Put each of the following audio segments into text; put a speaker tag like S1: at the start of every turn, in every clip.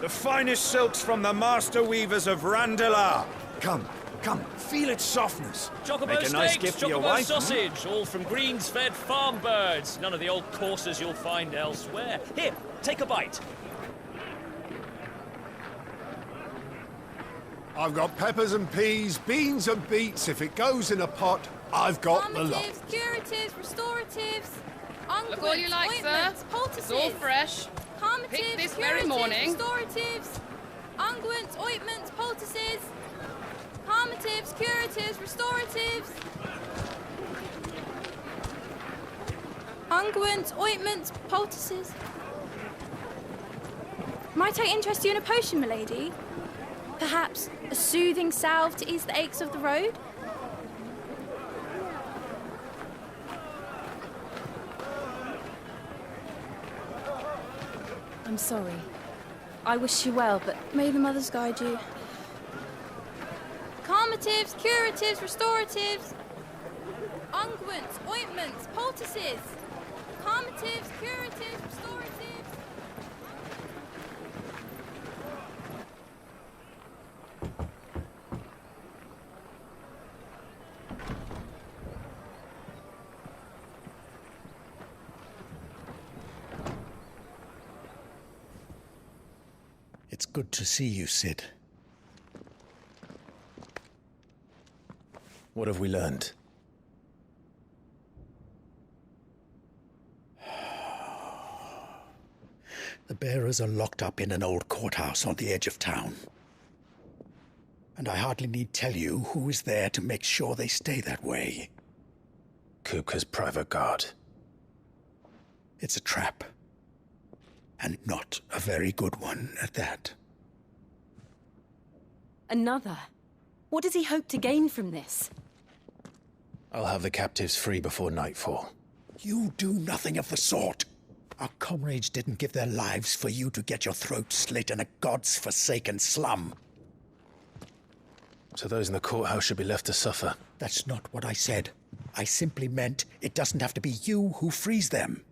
S1: The finest silks from the master weavers of Randalar. Come, feel its softness.
S2: Chocobo
S1: Make a nice
S2: steaks,
S1: gift for your
S2: chocobo
S1: wife.
S2: sausage, all from greens-fed farm birds. None of the old coursers you'll find elsewhere. Here, take a bite.
S3: I've got peppers and peas, beans and beets. If it goes in a pot, I've got the lot.
S4: Calmatives, curatives, restoratives, unguents,
S5: Look all you like, sir.
S4: ointments, poultices.
S5: It's all fresh.
S4: Calmatives,
S5: Picked this very
S4: curatives,
S5: morning.
S4: restoratives, unguents, ointments, poultices. Calmatives, curatives, restoratives. Unguents, ointments, poultices. Might I interest you in a potion, milady? Perhaps a soothing salve to ease the aches of the road? I'm sorry. I wish you well, but may the mothers guide you. Calmatives, curatives, restoratives. Unguents, ointments, poultices. Calmatives, curatives, restoratives.
S6: It's good to see you, Sid. What have we learned? The bearers are locked up in an old courthouse on the edge of town. And I hardly need tell you who is there to make sure they stay that way.
S7: Kupka's private guard.
S6: It's a trap. And not a very good one at that.
S8: Another? What does he hope to gain from this?
S7: I'll have the captives free before nightfall.
S6: You do nothing of the sort. Our comrades didn't give their lives for you to get your throat slit in a god's forsaken slum.
S7: So those in the courthouse should be left to suffer.
S6: That's not what I said. I simply meant it doesn't have to be you who frees them.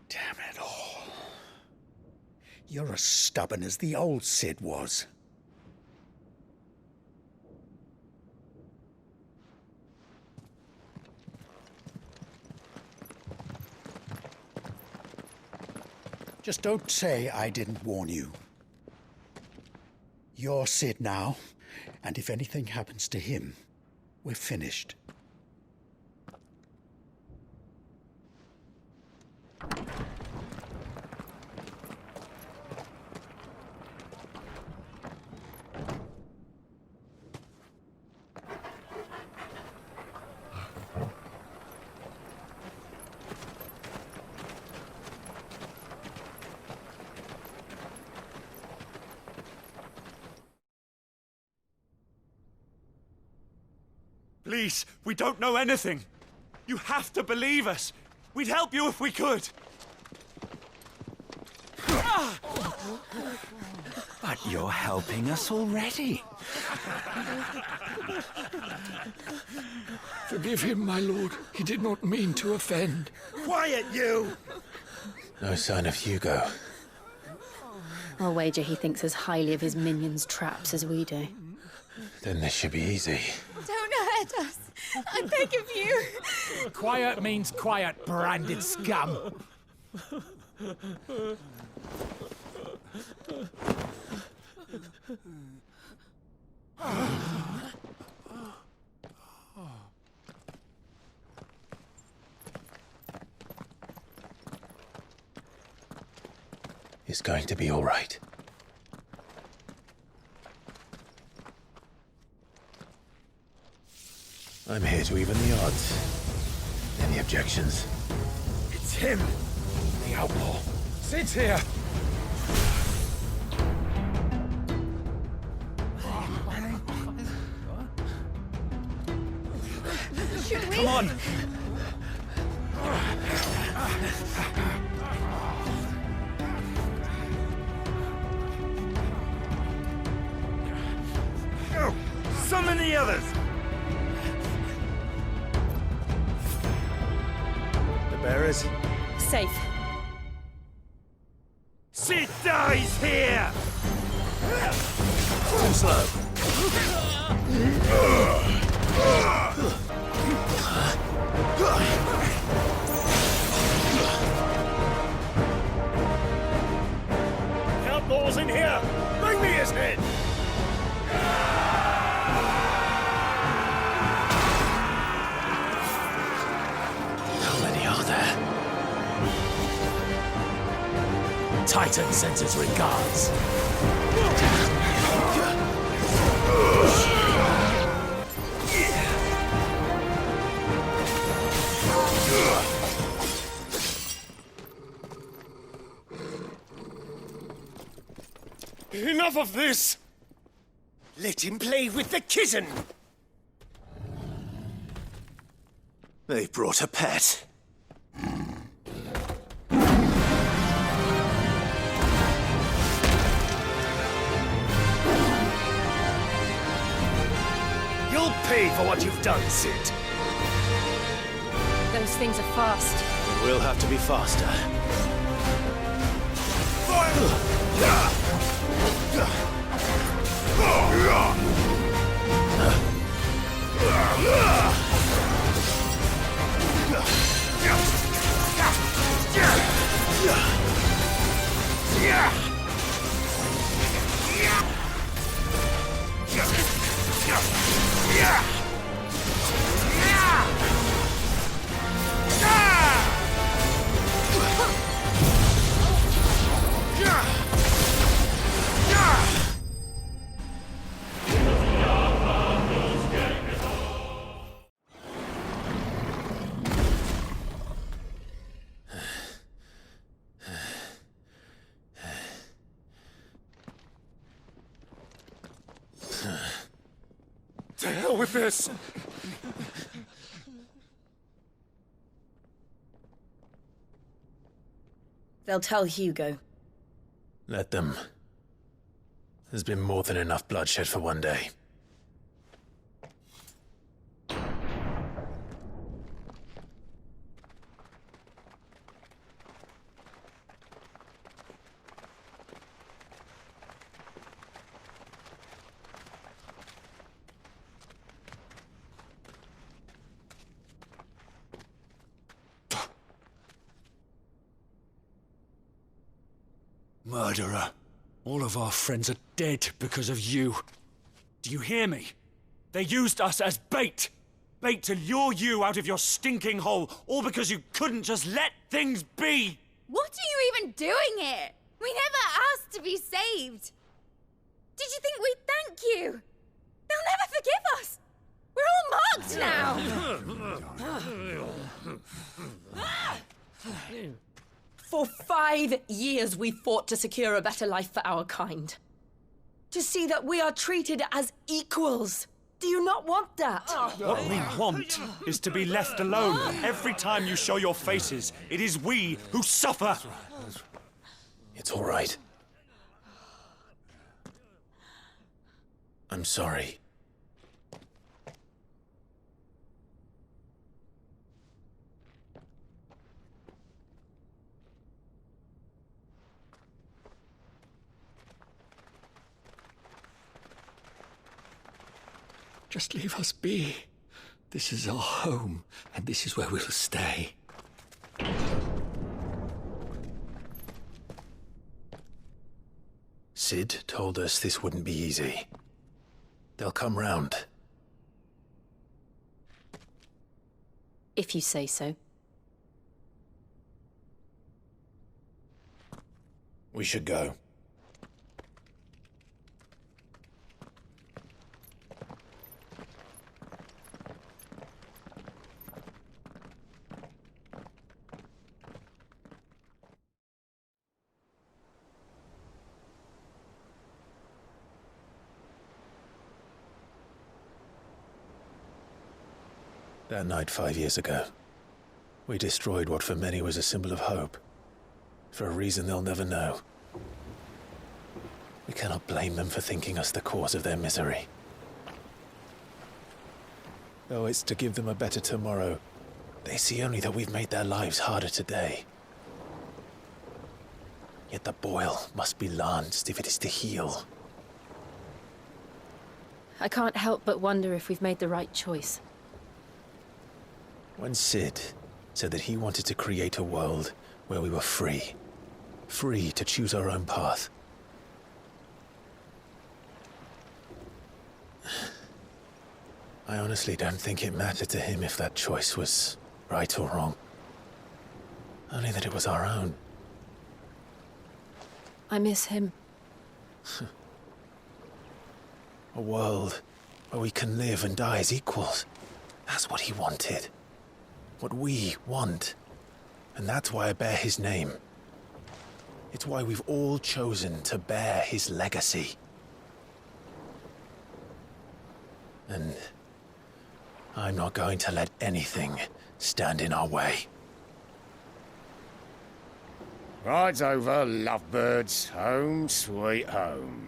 S6: Damn it all. You're as stubborn as the old Sid was. Just don't say I didn't warn you. You're Sid now, and if anything happens to him, we're finished.
S1: Please, we don't know anything. You have to believe us. We'd help you if we could.
S9: But you're helping us already.
S10: Forgive him, my lord. He did not mean to offend.
S1: Quiet, you!
S7: No sign of Hugo.
S8: I'll wager he thinks as highly of his minions' traps as we do.
S7: Then this should be easy.
S4: Don't hurt us. I beg of you.
S11: Quiet means quiet, branded scum.
S7: It's going to be all right. I'm here to even the odds. Any objections?
S11: It's him, the outlaw. Sid's here.
S1: Come on!
S11: Summon the others!
S7: The bearers?
S8: Safe.
S11: Sid dies here!
S7: Too slow.
S11: Outlaws in here! Bring me his head!
S7: How many are there? Titan sends his regards.
S11: Enough of this! Let him play with the kitten!
S7: They brought a pet.
S11: You'll pay for what you've done, Sid.
S8: Those things are fast.
S7: We'll have to be faster.
S11: To hell with this!
S8: They'll tell Hugo.
S7: Let them. There's been more than enough bloodshed for one day.
S1: Murderer. All of our friends are dead because of you. Do you hear me? They used us as bait. Bait to lure you out of your stinking hole, all because you couldn't just let things be.
S4: What are you even doing here? We never asked to be saved. Did you think we'd thank you? They'll never forgive us. We're all marked now.
S5: For 5 years we fought to secure a better life for our kind. To see that we are treated as equals. Do you not want that?
S1: What we want is to be left alone. Every time you show your faces, it is we who suffer.
S7: It's all right. I'm sorry.
S10: Just leave us be. This is our home, and this is where we'll stay.
S7: Sid told us this wouldn't be easy. They'll come round.
S8: If you say so.
S7: We should go. That night 5 years ago, we destroyed what for many was a symbol of hope. For a reason they'll never know. We cannot blame them for thinking us the cause of their misery. Though it's to give them a better tomorrow, they see only that we've made their lives harder today. Yet the boil must be lanced if it is to heal.
S8: I can't help but wonder if we've made the right choice.
S7: When Sid said that he wanted to create a world where we were free. Free to choose our own path. I honestly don't think it mattered to him if that choice was right or wrong. Only that it was our own.
S8: I miss him.
S7: A world where we can live and die as equals. That's what he wanted. What we want. And that's why I bear his name. It's why we've all chosen to bear his legacy. And I'm not going to let anything stand in our way.
S12: Rides over, lovebirds, home sweet home.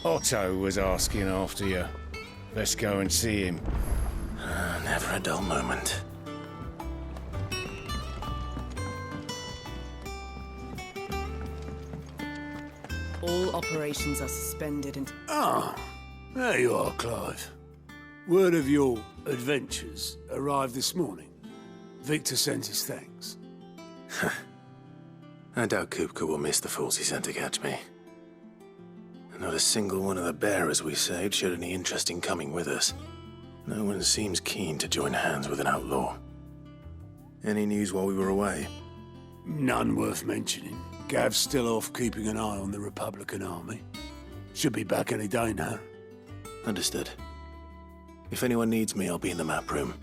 S12: Otto was asking after you. Let's go and see him.
S7: Never a dull moment.
S13: All operations are suspended and...
S3: Ah, there you are, Clive. Word of your adventures arrived this morning. Victor sends his thanks.
S7: I doubt Kupka will miss the fools he sent to catch me. Not a single one of the bearers we saved showed any interest in coming with us. No one seems keen to join hands with an outlaw. Any news while we were away?
S3: None worth mentioning. Gav's still off keeping an eye on the Republican army. Should be back any day now.
S7: Understood. If anyone needs me, I'll be in the map room.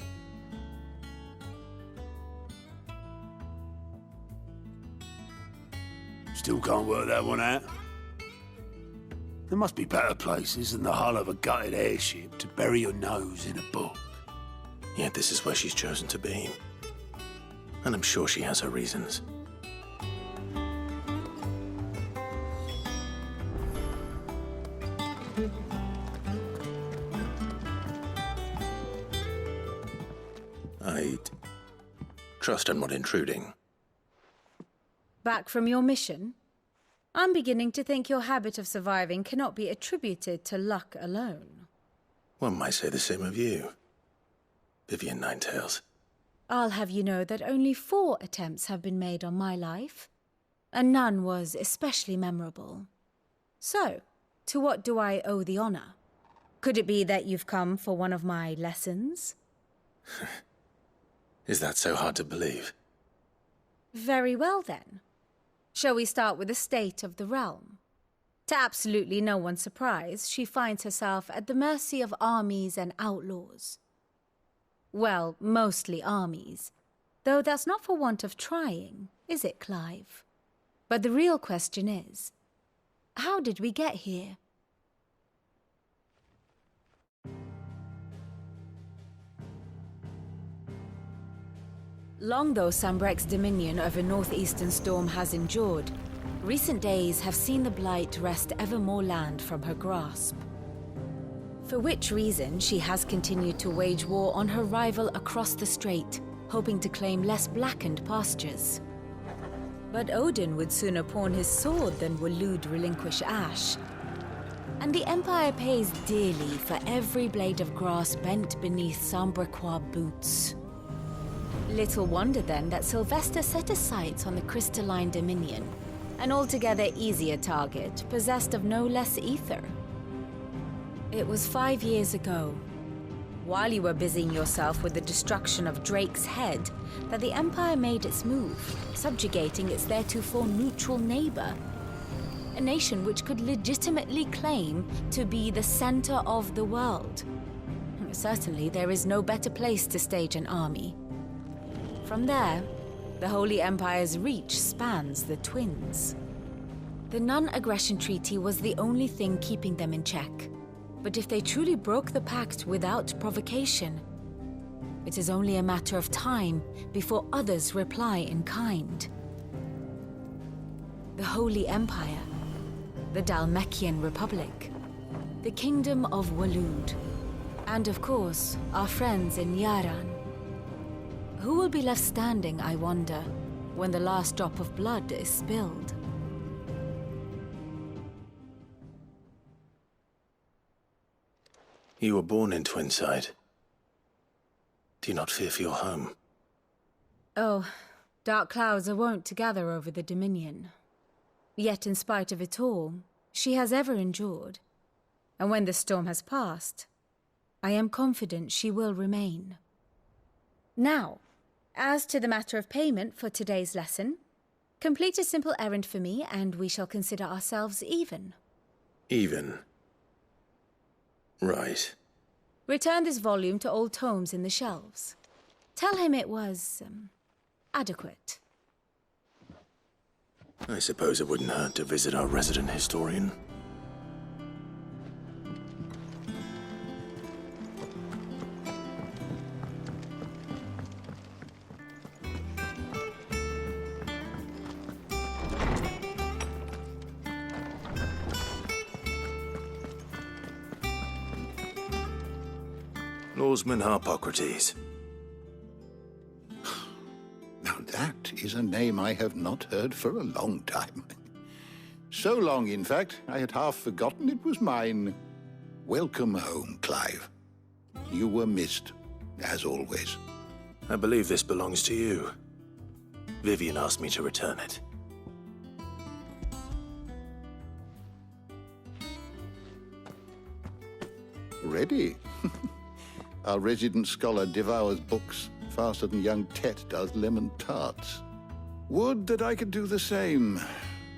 S3: Still can't work that one out. There must be better places than the hull of a gutted airship to bury your nose in a book.
S7: Yet this is where she's chosen to be. And I'm sure she has her reasons. I'd trust I'm not intruding.
S4: Back from your mission? I'm beginning to think your habit of surviving cannot be attributed to luck alone.
S7: One might say the same of you, Vivian Ninetails.
S4: I'll have you know that only 4 attempts have been made on my life, and none was especially memorable. So, to what do I owe the honor? Could it be that you've come for one of my lessons?
S7: Is that so hard to believe?
S4: Very well, then. Shall we start with the state of the realm? To absolutely no one's surprise, she finds herself at the mercy of armies and outlaws. Well, mostly armies. Though that's not for want of trying, is it, Clive? But the real question is, how did we get here? Long though Sambrek's dominion over northeastern Storm has endured, recent days have seen the Blight wrest ever more land from her grasp. For which reason she has continued to wage war on her rival across the strait, hoping to claim less blackened pastures. But Odin would sooner pawn his sword than Waloed relinquish Ash. And the Empire pays dearly for every blade of grass bent beneath Sambrequois boots. Little wonder then that Sylvester set his sights on the crystalline dominion, an altogether easier target, possessed of no less ether. It was 5 years ago, while you were busying yourself with the destruction of Drake's head, that the Empire made its move, subjugating its theretofore neutral neighbor. a nation which could legitimately claim to be the center of the world. Certainly, there is no better place to stage an army. From there, the Holy Empire's reach spans the Twins. The non-aggression treaty was the only thing keeping them in check. But if they truly broke the pact without provocation, it is only a matter of time before others reply in kind. The Holy Empire, the Dhalmekian Republic, the Kingdom of Waloed, and of course, our friends in Yaran. Who will be left standing, I wonder, when the last drop of blood is spilled?
S7: You were born in Twinside. Do you not fear for your home?
S4: Oh, dark clouds are wont to gather over the Dominion. Yet in spite of it all, she has ever endured. And when the storm has passed, I am confident she will remain. Now, as to the matter of payment for today's lesson, complete a simple errand for me and we shall consider ourselves even.
S7: Even? Right.
S4: Return this volume to old tomes in the shelves. Tell him it was, adequate.
S7: I suppose it wouldn't hurt to visit our resident historian. Lawsman Harpocrates.
S6: Now that is a name I have not heard for a long time. So long, in fact, I had half forgotten it was mine. Welcome home, Clive. You were missed, as always.
S7: I believe this belongs to you. Vivian asked me to return it.
S6: Ready? Our resident scholar devours books faster than young Tet does lemon tarts. Would that I could do the same.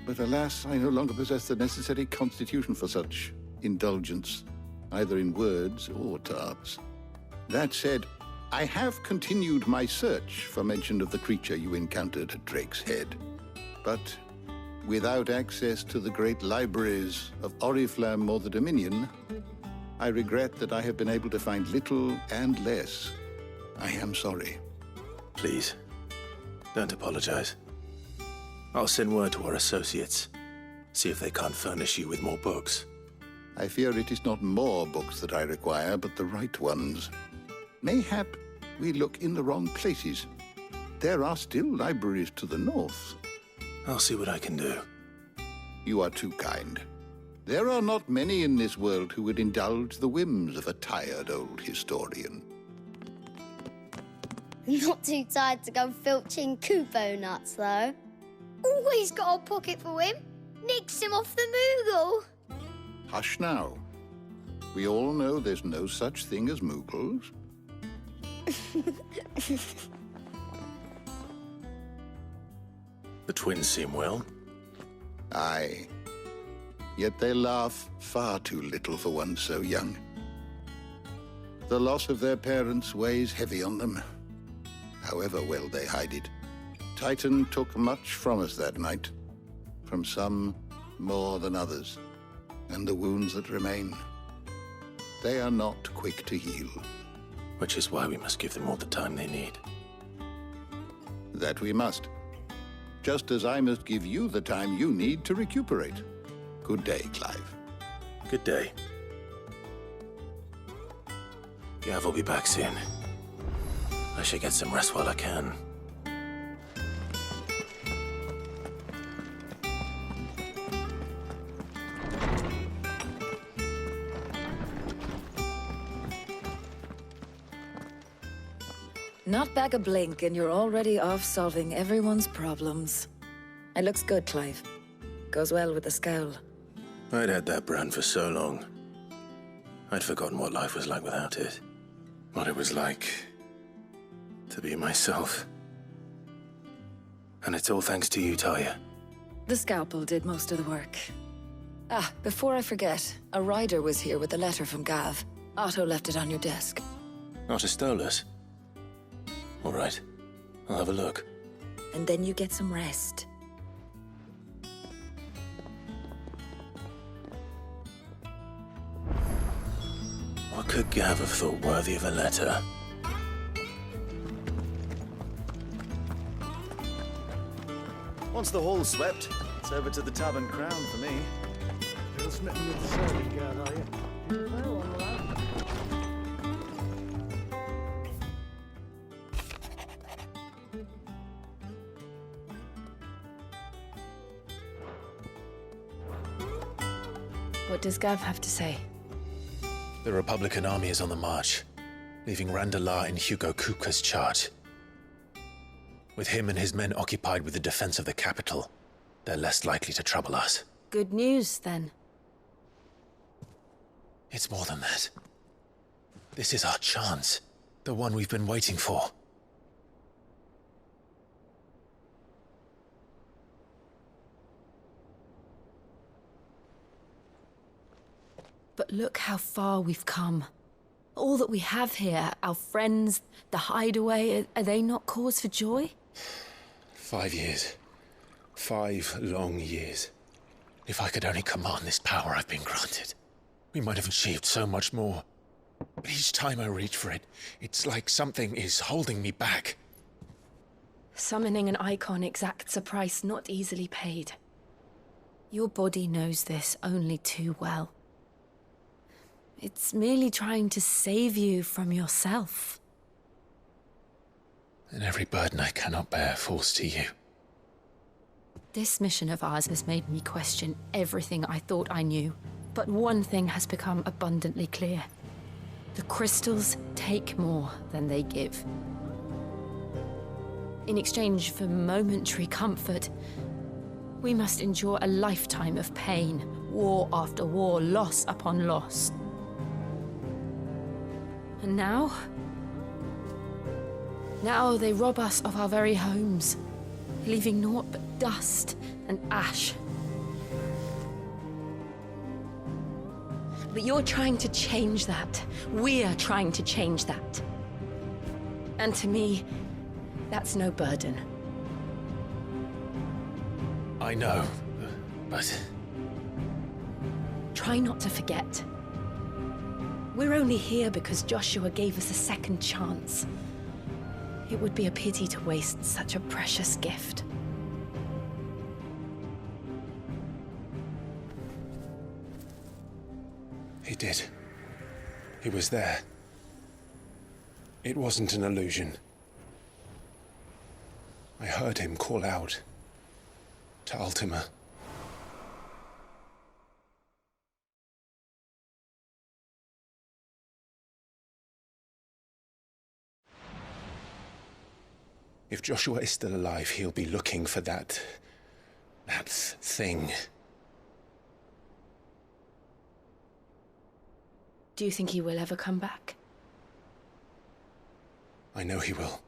S6: But alas, I no longer possess the necessary constitution for such indulgence, either in words or tarts. That said, I have continued my search for mention of the creature you encountered at Drake's Head. But without access to the great libraries of Oriflamme or the Dominion, I regret that I have been able to find little and less. I am sorry.
S7: Please, don't apologize. I'll send word to our associates, see if they can't furnish you with more books.
S6: I fear it is not more books that I require, but the right ones. Mayhap we look in the wrong places. There are still libraries to the north.
S7: I'll see what I can do.
S6: You are too kind. There are not many in this world who would indulge the whims of a tired old historian.
S14: Not too tired to go filching Kupo nuts, though. Always got a pocket for him. Nicks him off the Moogle.
S6: Hush now. We all know there's no such thing as Moogles.
S7: The twins seem well.
S6: Aye. Yet they laugh far too little for one so young. The loss of their parents weighs heavy on them, however well they hide it. Titan took much from us that night, from some more than others, and the wounds that remain, they are not quick to heal.
S7: Which is why we must give them all the time they need.
S6: That we must. Just as I must give you the time you need to recuperate. Good day, Clive.
S7: Good day. Gav will be back soon. I should get some rest while I can.
S15: Not back a blink and you're already off solving everyone's problems. It looks good, Clive. Goes well with the scowl.
S7: I'd had that brand for so long. I'd forgotten what life was like without it. What it was like to be myself. And it's all thanks to you, Talia.
S15: The scalpel did most of the work. Ah, before I forget, a rider was here with a letter from Gav. Otto left it on your desk.
S7: Otto stole us? All right, I'll have a look.
S15: And then you get some rest.
S7: What could Gav have thought worthy of a letter?
S16: Once the hall's swept, it's over to the Tavern Crown for me.
S3: Still smitten with the serving girl, are you? Well, on the land.
S8: What does Gav have to say?
S7: The Republican army is on the march, leaving Randalar in Hugo Kupka's charge. With him and his men occupied with the defense of the capital, they're less likely to trouble us.
S8: Good news, then.
S7: It's more than that. This is our chance. The one we've been waiting for.
S8: But look how far we've come. All that we have here, our friends, the hideaway, are they not cause for joy?
S7: 5 years. 5 long years. If I could only command this power I've been granted, we might have achieved so much more. But each time I reach for it, it's like something is holding me back.
S8: Summoning an icon exacts a price not easily paid. Your body knows this only too well. It's merely trying to save you from yourself.
S7: And every burden I cannot bear falls to you.
S8: This mission of ours has made me question everything I thought I knew. But one thing has become abundantly clear. The crystals take more than they give. In exchange for momentary comfort, we must endure a lifetime of pain, war after war, loss upon loss. And now they rob us of our very homes, leaving naught but dust and ash. But you're trying to change that. We're trying to change that. And to me, that's no burden.
S7: I know, but...
S8: Try not to forget. We're only here because Joshua gave us a second chance. It would be a pity to waste such a precious gift.
S7: He did. He was there. It wasn't an illusion. I heard him call out to Ultima. If Joshua is still alive, he'll be looking for that thing.
S8: Do you think he will ever come back?
S7: I know he will.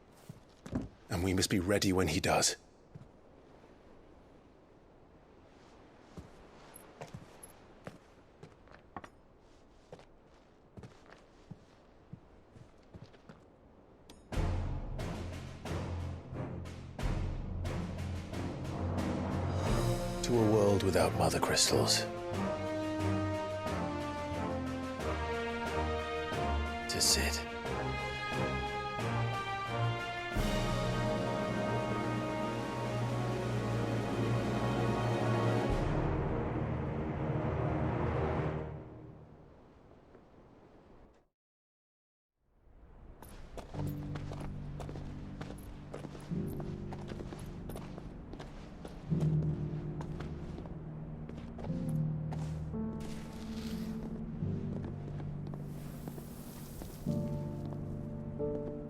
S7: And we must be ready when he does. To a world without mother crystals. To Sid.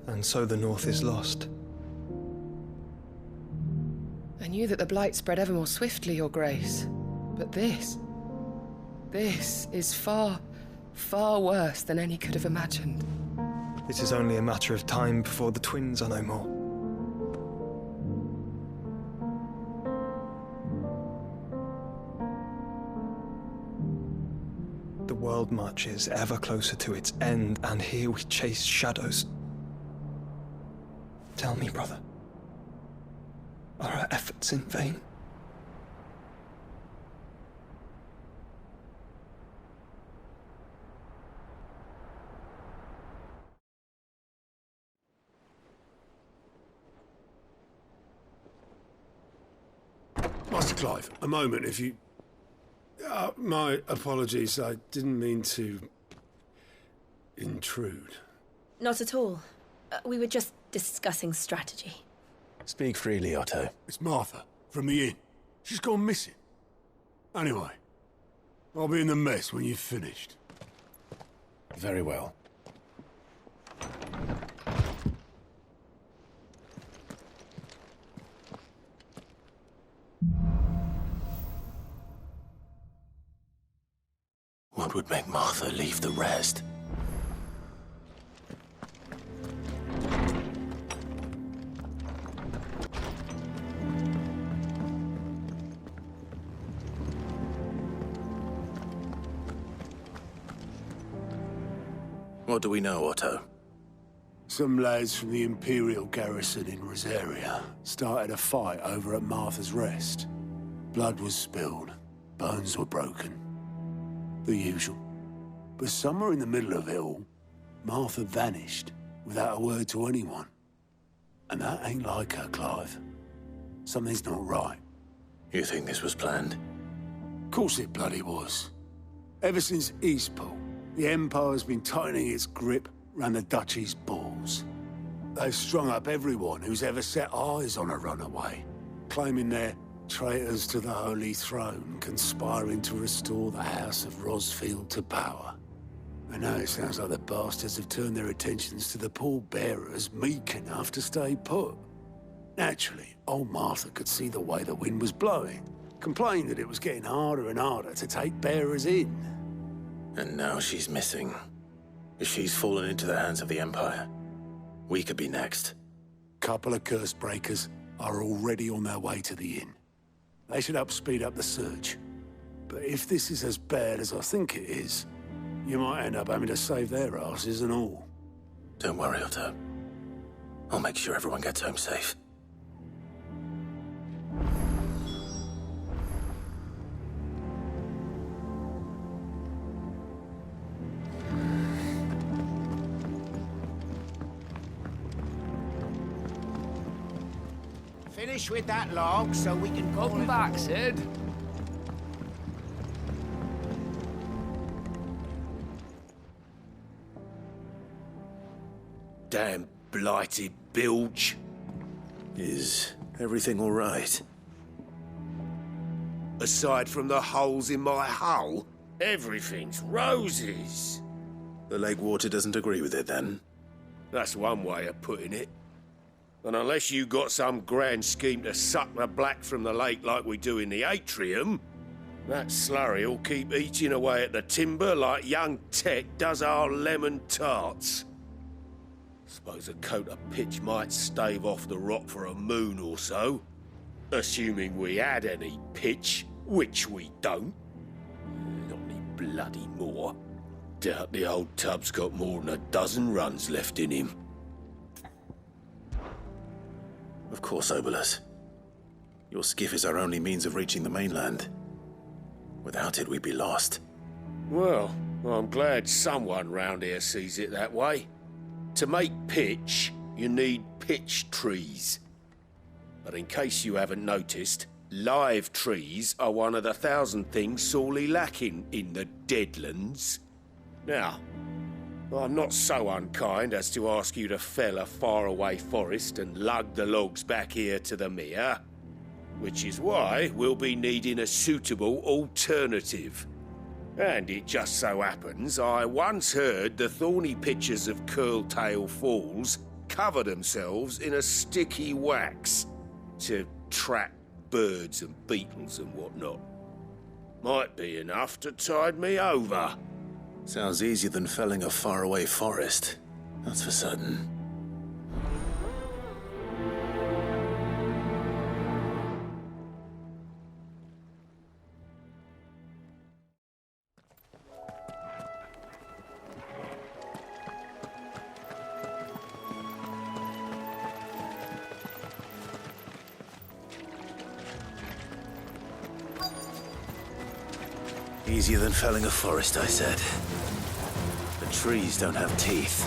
S17: And so the North is lost.
S13: I knew that the Blight spread ever more swiftly, Your Grace. But this is far, far worse than any could have imagined.
S17: It is only a matter of time before the twins are no more. The world marches ever closer to its end, and here we chase shadows. Tell me, brother, are our efforts in vain?
S3: Master Clive, a moment, if you... my apologies, I didn't mean to... intrude.
S5: Not at all. We were just discussing strategy.
S7: Speak freely, Otto.
S3: It's Martha, from the inn. She's gone missing. Anyway, I'll be in the mess when you've finished.
S7: Very well.
S11: What would make Martha leave the rest?
S7: What do we know, Otto?
S3: Some lads from the Imperial garrison in Rosaria started a fight over at Martha's Rest. Blood was spilled, bones were broken. The usual. But somewhere in the middle of it all, Martha vanished without a word to anyone. And that ain't like her, Clive. Something's not right.
S11: You think this was planned?
S3: Of course it bloody was. Ever since Eastpool, the Empire's been tightening its grip round the Duchy's balls. They've strung up everyone who's ever set eyes on a runaway, claiming they're traitors to the Holy Throne, conspiring to restore the House of Rosfield to power. And now it sounds like the bastards have turned their attentions to the pallbearers meek enough to stay put. Naturally, old Martha could see the way the wind was blowing, complained that it was getting harder and harder to take bearers in.
S7: And now she's missing. If she's fallen into the hands of the Empire, we could be next.
S3: Couple of curse breakers are already on their way to the inn. They should help speed up the search. But if this is as bad as I think it is, you might end up having to save their asses and all.
S7: Don't worry, Otto. I'll make sure everyone gets home safe.
S18: Finish with that log so we can call
S19: Welcome back, Sid.
S11: Damn blighted bilge.
S7: Is everything all right?
S11: Aside from the holes in my hull, everything's roses.
S7: The lake water doesn't agree with it, then?
S11: That's one way of putting it. And unless you got some grand scheme to suck the black from the lake like we do in the atrium, that slurry'll keep eating away at the timber like young Tech does our lemon tarts. Suppose a coat of pitch might stave off the rot for a moon or so. Assuming we had any pitch, which we don't. Not any bloody more. Doubt the old tub's got more than a dozen runs left in him.
S7: Of course, Obolus. Your skiff is our only means of reaching the mainland. Without it, we'd be lost.
S11: Well, I'm glad someone round here sees it that way. To make pitch, you need pitch trees. But in case you haven't noticed, live trees are one of the 1,000 things sorely lacking in the Deadlands. Now, I'm not so unkind as to ask you to fell a faraway forest and lug the logs back here to the mere, which is why we'll be needing a suitable alternative. And it just so happens I once heard the thorny pitchers of Curltail Falls cover themselves in a sticky wax to trap birds and beetles and whatnot. Might be enough to tide me over.
S7: Sounds easier than felling a faraway forest. That's for certain. Easier than felling a forest, I said. The trees don't have teeth.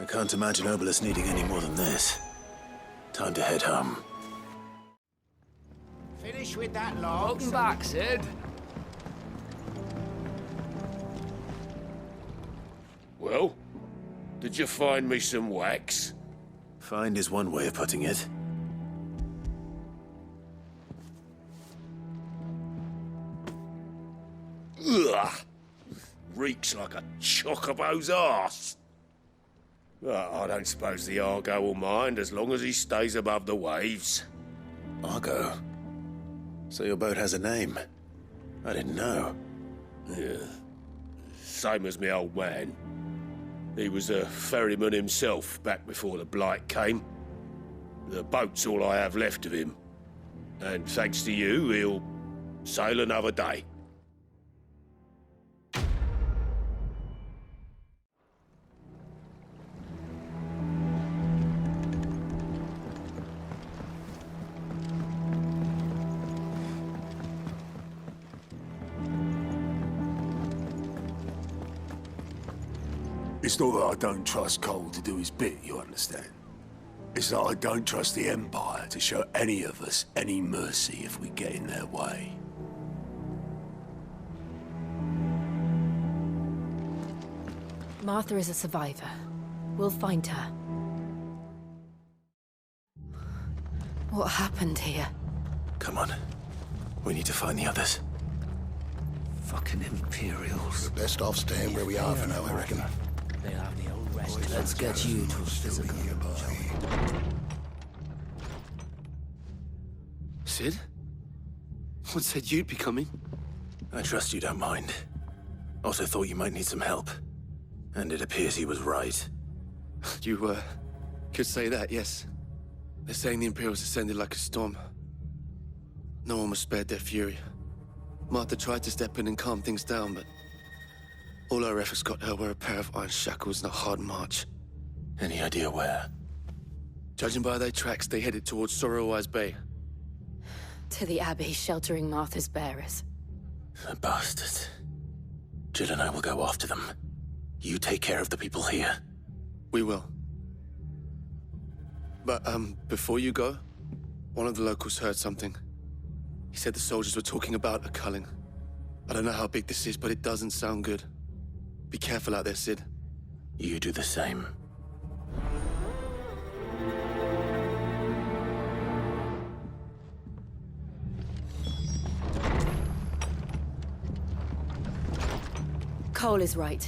S7: I can't imagine Obelus needing any more than this. Time to head home.
S18: Finish with that log.
S10: Welcome back, Sid.
S11: Well, did you find me some wax?
S7: Find is one way of putting it.
S11: Ugh! Reeks like a chocobo's arse. I don't suppose the Argo will mind as long as he stays above the waves.
S7: Argo? So your boat has a name? I didn't know.
S11: Yeah. Same as me old man. He was a ferryman himself back before the Blight came. The boat's all I have left of him. And thanks to you, he'll sail another day.
S3: It's not that I don't trust Cole to do his bit, you understand? It's that I don't trust the Empire to show any of us any mercy if we get in their way.
S8: Martha is a survivor. We'll find her. What happened here?
S7: Come on. We need to find the others.
S9: Fucking Imperials.
S6: We're best off staying where we are for now, I reckon.
S9: They'll have the old rest. Let's get you to a physical.
S19: Sid? What said you'd be coming?
S7: I trust you don't mind. Also thought you might need some help. And it appears he was right.
S19: You, could say that, yes. They're saying the Imperials ascended like a storm. No one was spared their fury. Martha tried to step in and calm things down, but all our efforts got her were a pair of iron shackles and a hard march.
S7: Any idea where?
S19: Judging by their tracks, they headed towards Sorrowwise Bay.
S8: To the Abbey, sheltering Martha's bearers.
S7: The bastards. Jill and I will go after them. You take care of the people here.
S19: We will. But, before you go, one of the locals heard something. He said the soldiers were talking about a culling. I don't know how big this is, but it doesn't sound good. Be careful out there, Sid.
S7: You do the same.
S8: Cole is right.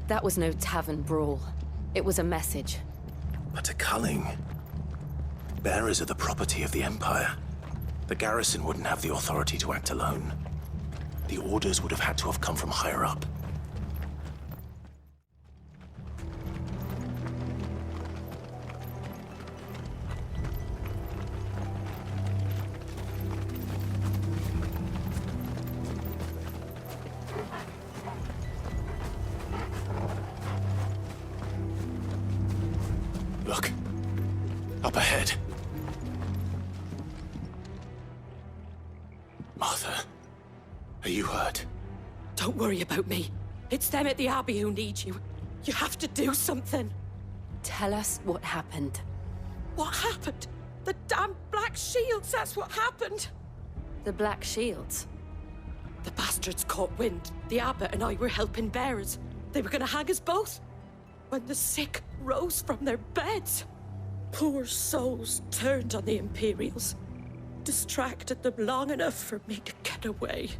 S8: That was no tavern brawl. It was a message.
S7: But a culling? Bearers are the property of the Empire. The garrison wouldn't have the authority to act alone. The orders would have had to have come from higher up. Look. Up ahead. Martha, are you hurt?
S5: Don't worry about me. It's them at the Abbey who need you. You have to do something.
S8: Tell us what happened.
S5: What happened? The damn Black Shields, that's what happened.
S8: The Black Shields?
S5: The bastards caught wind. The Abbot and I were helping bearers. They were gonna hang us both. When the sick rose from their beds, poor souls turned on the Imperials. Distracted them long enough for me to get away.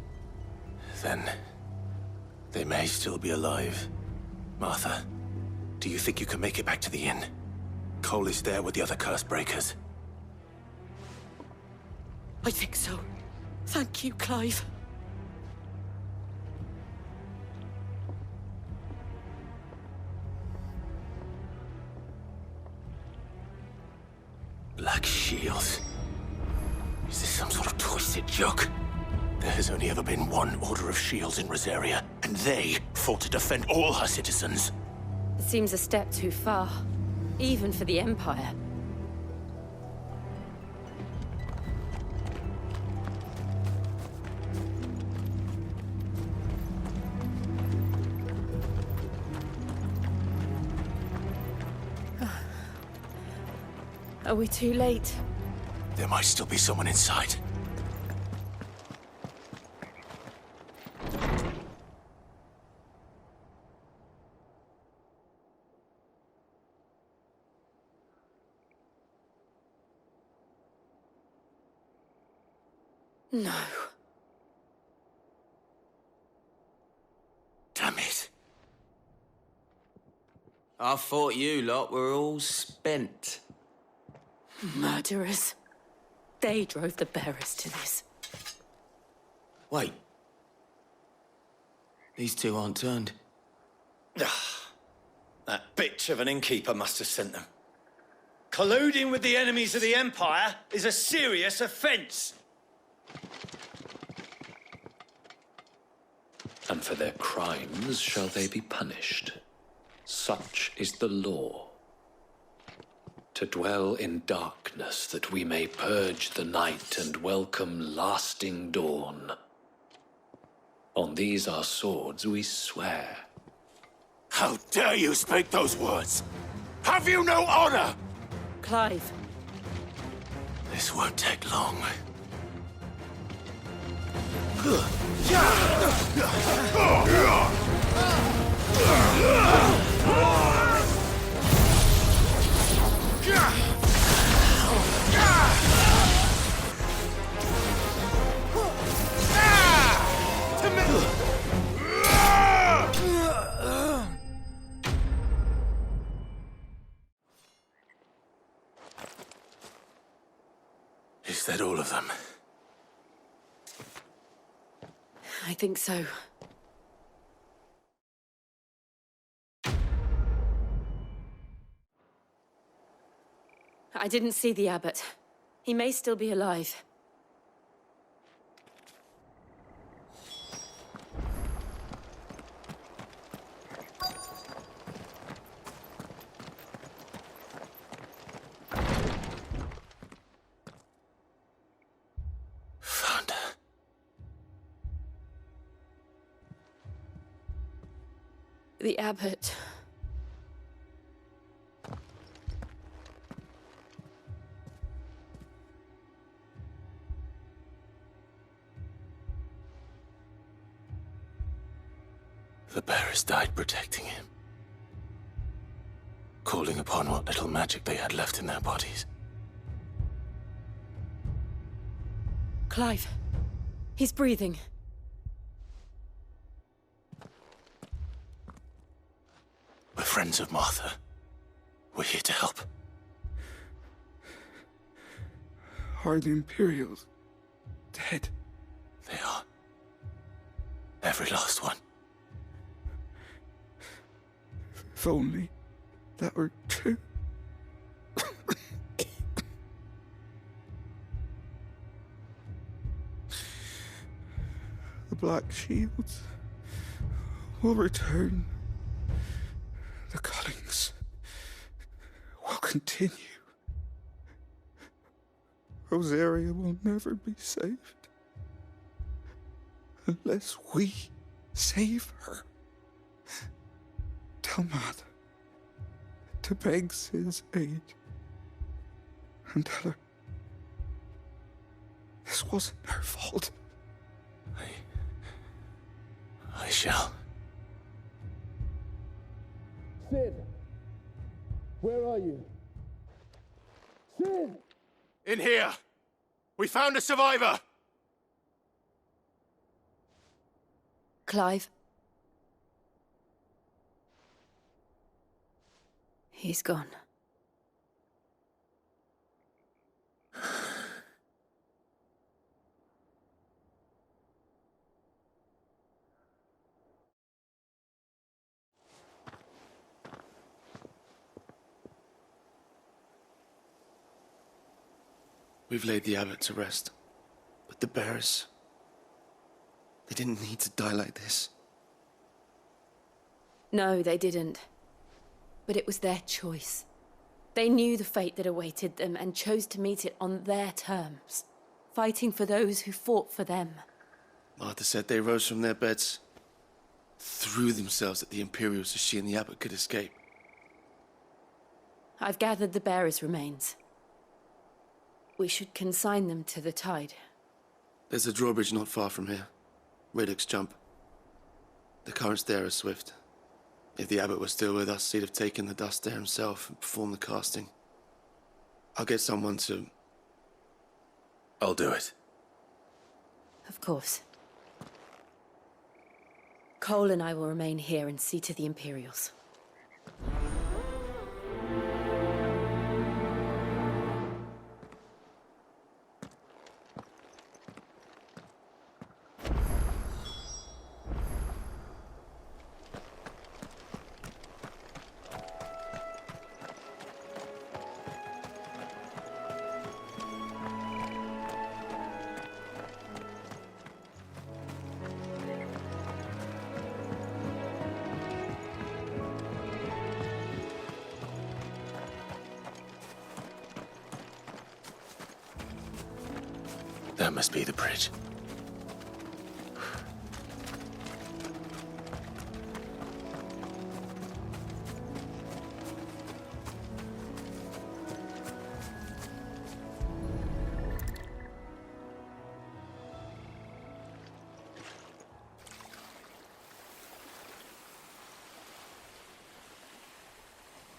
S7: Then, they may still be alive. Martha, do you think you can make it back to the inn? Cole is there with the other curse breakers.
S5: I think so. Thank you, Clive.
S7: Black Shield.
S1: Is it joke? There has only ever been one Order of Shields in Rosaria, and they fought to defend all her citizens.
S8: It seems a step too far, even for the Empire. Are we too late?
S1: There might still be someone inside.
S8: No.
S1: Damn it.
S9: I thought you lot were all spent.
S5: Murderers. They drove the bearers to this.
S9: Wait. These two aren't turned.
S16: That bitch of an innkeeper must have sent them. Colluding with the enemies of the Empire is a serious offence.
S10: And for their crimes shall they be punished. Such is the law. To dwell in darkness that we may purge the night and welcome lasting dawn. On these our swords we swear.
S1: How dare you speak those words? Have you no honor?
S5: Clive.
S1: This won't take long. Is that all of them?
S5: I think so. I didn't see the abbot. He may still be alive.
S1: Found her.
S5: The abbot.
S1: The bearers died protecting him. Calling upon what little magic they had left in their bodies.
S5: Clive. He's breathing.
S1: We're friends of Martha. We're here to help.
S3: Are the Imperials dead?
S1: They are. Every last one.
S3: If only that were true. The Black Shields will return. The cuttings will continue. Rosaria will never be saved unless we save her. Tell Mother to beg Sid's aid and tell her this wasn't her fault.
S1: I shall.
S11: Sid! Where are you? Sid!
S1: In here! We found a survivor!
S8: Clive. He's gone.
S19: We've laid the abbot to rest, But the bearers, they didn't need to die like this.
S8: No, they didn't. But it was their choice. They knew the fate that awaited them and chose to meet it on their terms, fighting for those who fought for them.
S19: Martha said they rose from their beds, threw themselves at the Imperials so she and the abbot could escape.
S8: I've gathered the bearers' remains. We should consign them to the tide.
S19: There's a drawbridge not far from here. Radix Jump. The currents there are swift. If the abbot was still with us, he'd have taken the dust there himself and performed the casting. I'll get someone to...
S7: I'll do it.
S8: Of course. Cole and I will remain here and see to the Imperials.
S7: That must be the bridge.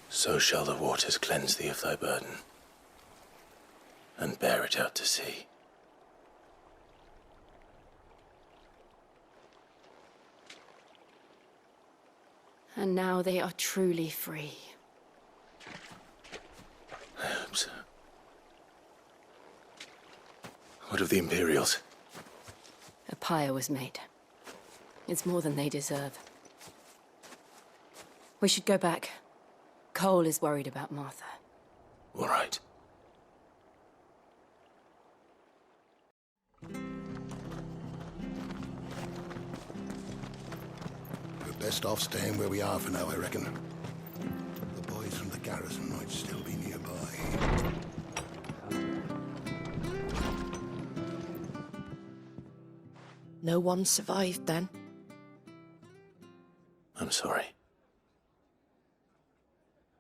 S7: So shall the waters cleanse thee of thy burden, and bear it out to sea.
S8: And now they are truly free.
S7: I hope so. What of the Imperials?
S8: A pyre was made. It's more than they deserve. We should go back. Cole is worried about Martha.
S7: All right.
S6: Best off staying where we are for now, I reckon. The boys from the garrison might still be nearby.
S5: No one survived then?
S7: I'm sorry.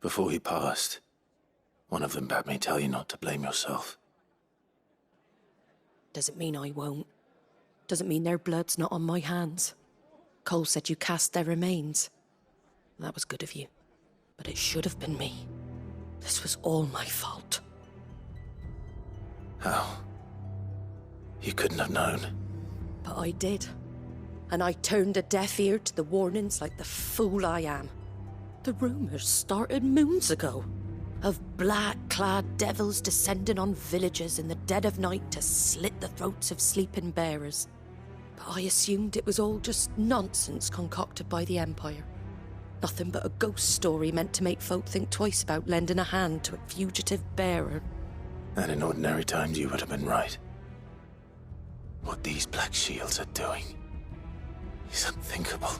S7: Before he passed, one of them bade me tell you not to blame yourself.
S5: Doesn't mean I won't. Doesn't mean their blood's not on my hands. Cole said you cast their remains. That was good of you. But it should have been me. This was all my fault.
S7: How? You couldn't have known.
S5: But I did. And I turned a deaf ear to the warnings like the fool I am. The rumours started moons ago. Of black-clad devils descending on villages in the dead of night to slit the throats of sleeping bearers. But I assumed it was all just nonsense concocted by the Empire. Nothing but a ghost story meant to make folk think twice about lending a hand to a fugitive bearer.
S7: And in ordinary times you would have been right. What these Black Shields are doing is unthinkable.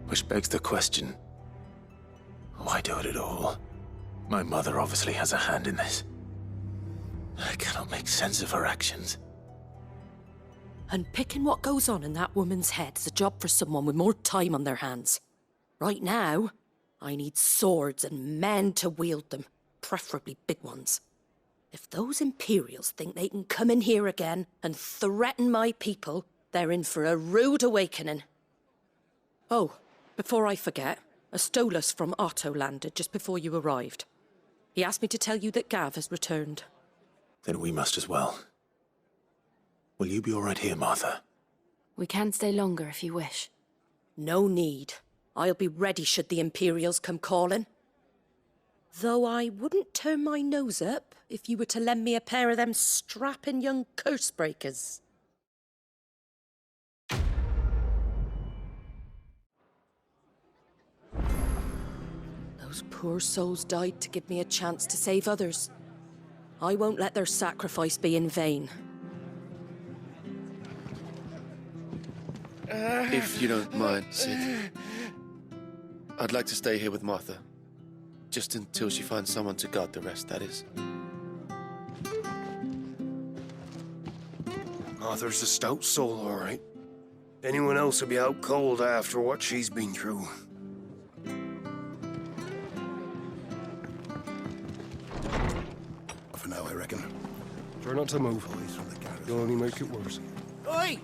S7: Which begs the question, why do it at all? My mother obviously has a hand in this. I cannot make sense of her actions.
S5: And picking what goes on in that woman's head is a job for someone with more time on their hands. Right now, I need swords and men to wield them, preferably big ones. If those Imperials think they can come in here again and threaten my people, they're in for a rude awakening. Oh, before I forget, a Stolas from Otto landed just before you arrived. He asked me to tell you that Gav has returned.
S7: Then we must as well. Will you be all right here, Martha?
S8: We can stay longer if you wish.
S5: No need. I'll be ready should the Imperials come calling. Though I wouldn't turn my nose up if you were to lend me a pair of them strapping young curse breakers. Those poor souls died to give me a chance to save others. I won't let their sacrifice be in vain.
S19: If you don't mind, Sid. I'd like to stay here with Martha. Just until she finds someone to guard the rest, that is.
S20: Martha's a stout soul, all right. Anyone else would be out cold after what she's been through.
S3: For now, I reckon.
S20: Try not to move. You'll only make it worse.
S18: Oi!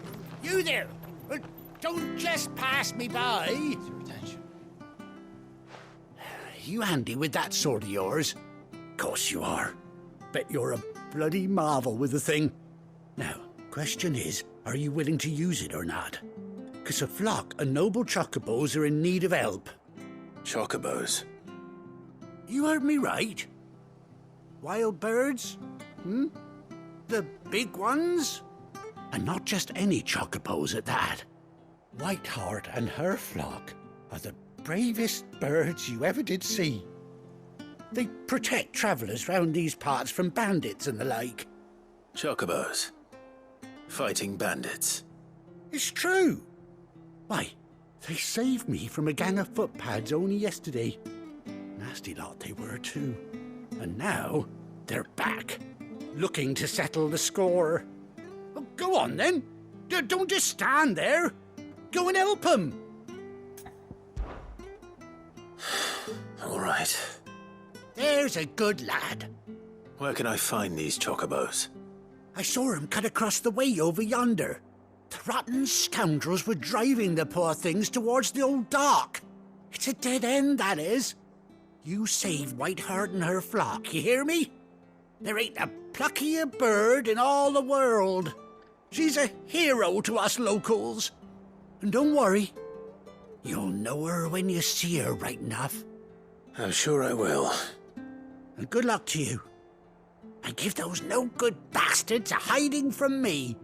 S18: You there! Don't just pass me by! You handy with that sword of yours? Course you are. Bet you're a bloody marvel with the thing. Now, question is, are you willing to use it or not? 'Cause a flock of noble chocobos are in need of help.
S7: Chocobos?
S18: You heard me right. Wild birds? The big ones? And not just any chocobos at that. Whiteheart and her flock are the bravest birds you ever did see. They protect travellers round these parts from bandits and the like.
S7: Chocobos? Fighting bandits?
S18: It's true. Why, they saved me from a gang of footpads only yesterday. Nasty lot they were too. And now they're back, looking to settle the score. Well, go on then. Don't just stand there. Go and help them.
S7: All right.
S18: There's a good lad.
S7: Where can I find these chocobos?
S18: I saw him cut across the way over yonder. The rotten scoundrels were driving the poor things towards the old dock. It's a dead end, that is. You saved Whiteheart and her flock, you hear me? There ain't a pluckier bird in all the world. She's a hero to us locals. And don't worry, you'll know her when you see her right enough.
S7: I'm sure I will.
S18: And good luck to you. And give those no-good bastards a hiding from me.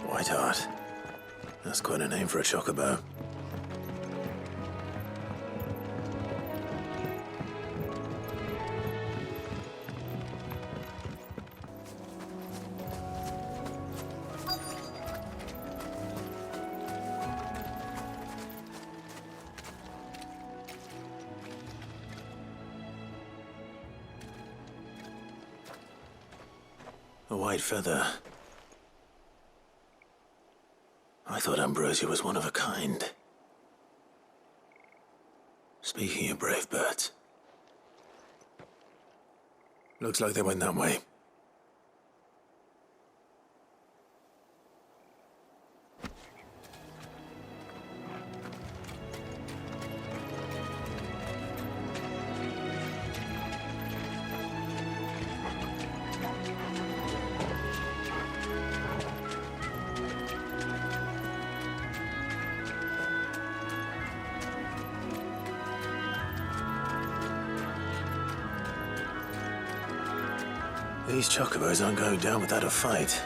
S7: Whiteheart. That's quite a name for a chocobo. A white feather. I thought Ambrosia was one of a kind. Speaking of brave birds. Looks like they went that way. These chocobos aren't going down without a fight.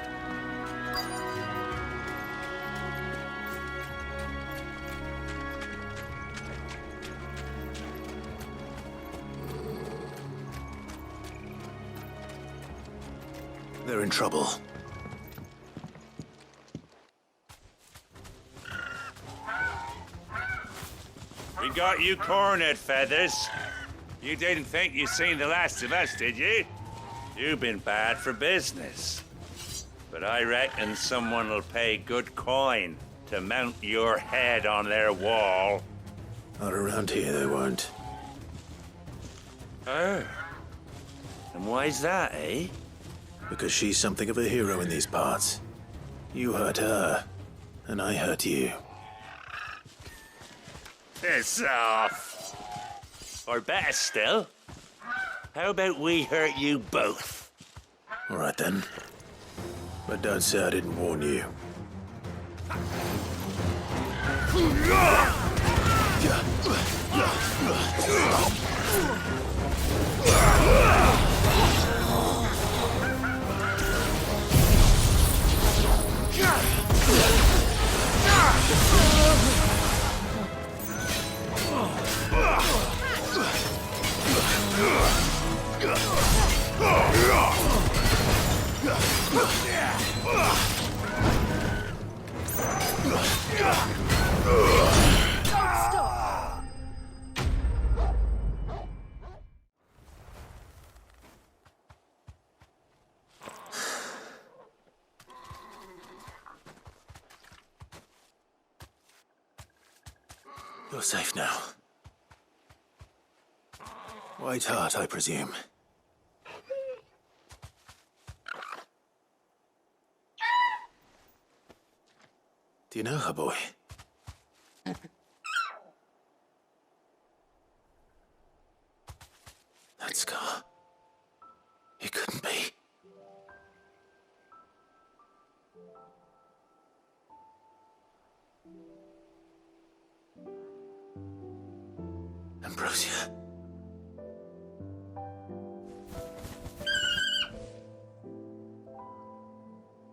S7: They're in trouble.
S21: We got you cornered, Feathers. You didn't think you'd seen the last of us, did you? You've been bad for business. But I reckon someone will pay good coin to mount your head on their wall.
S7: Not around here, they won't.
S21: Oh. And why's that, eh?
S7: Because she's something of a hero in these parts. You hurt her, and I hurt you.
S21: Piss off. Or better still, how about we hurt you both?
S7: All right then. But don't say I didn't warn you. You're safe now. White Hart, I presume. Do you know her, boy? That scar. It couldn't be. Ambrosia.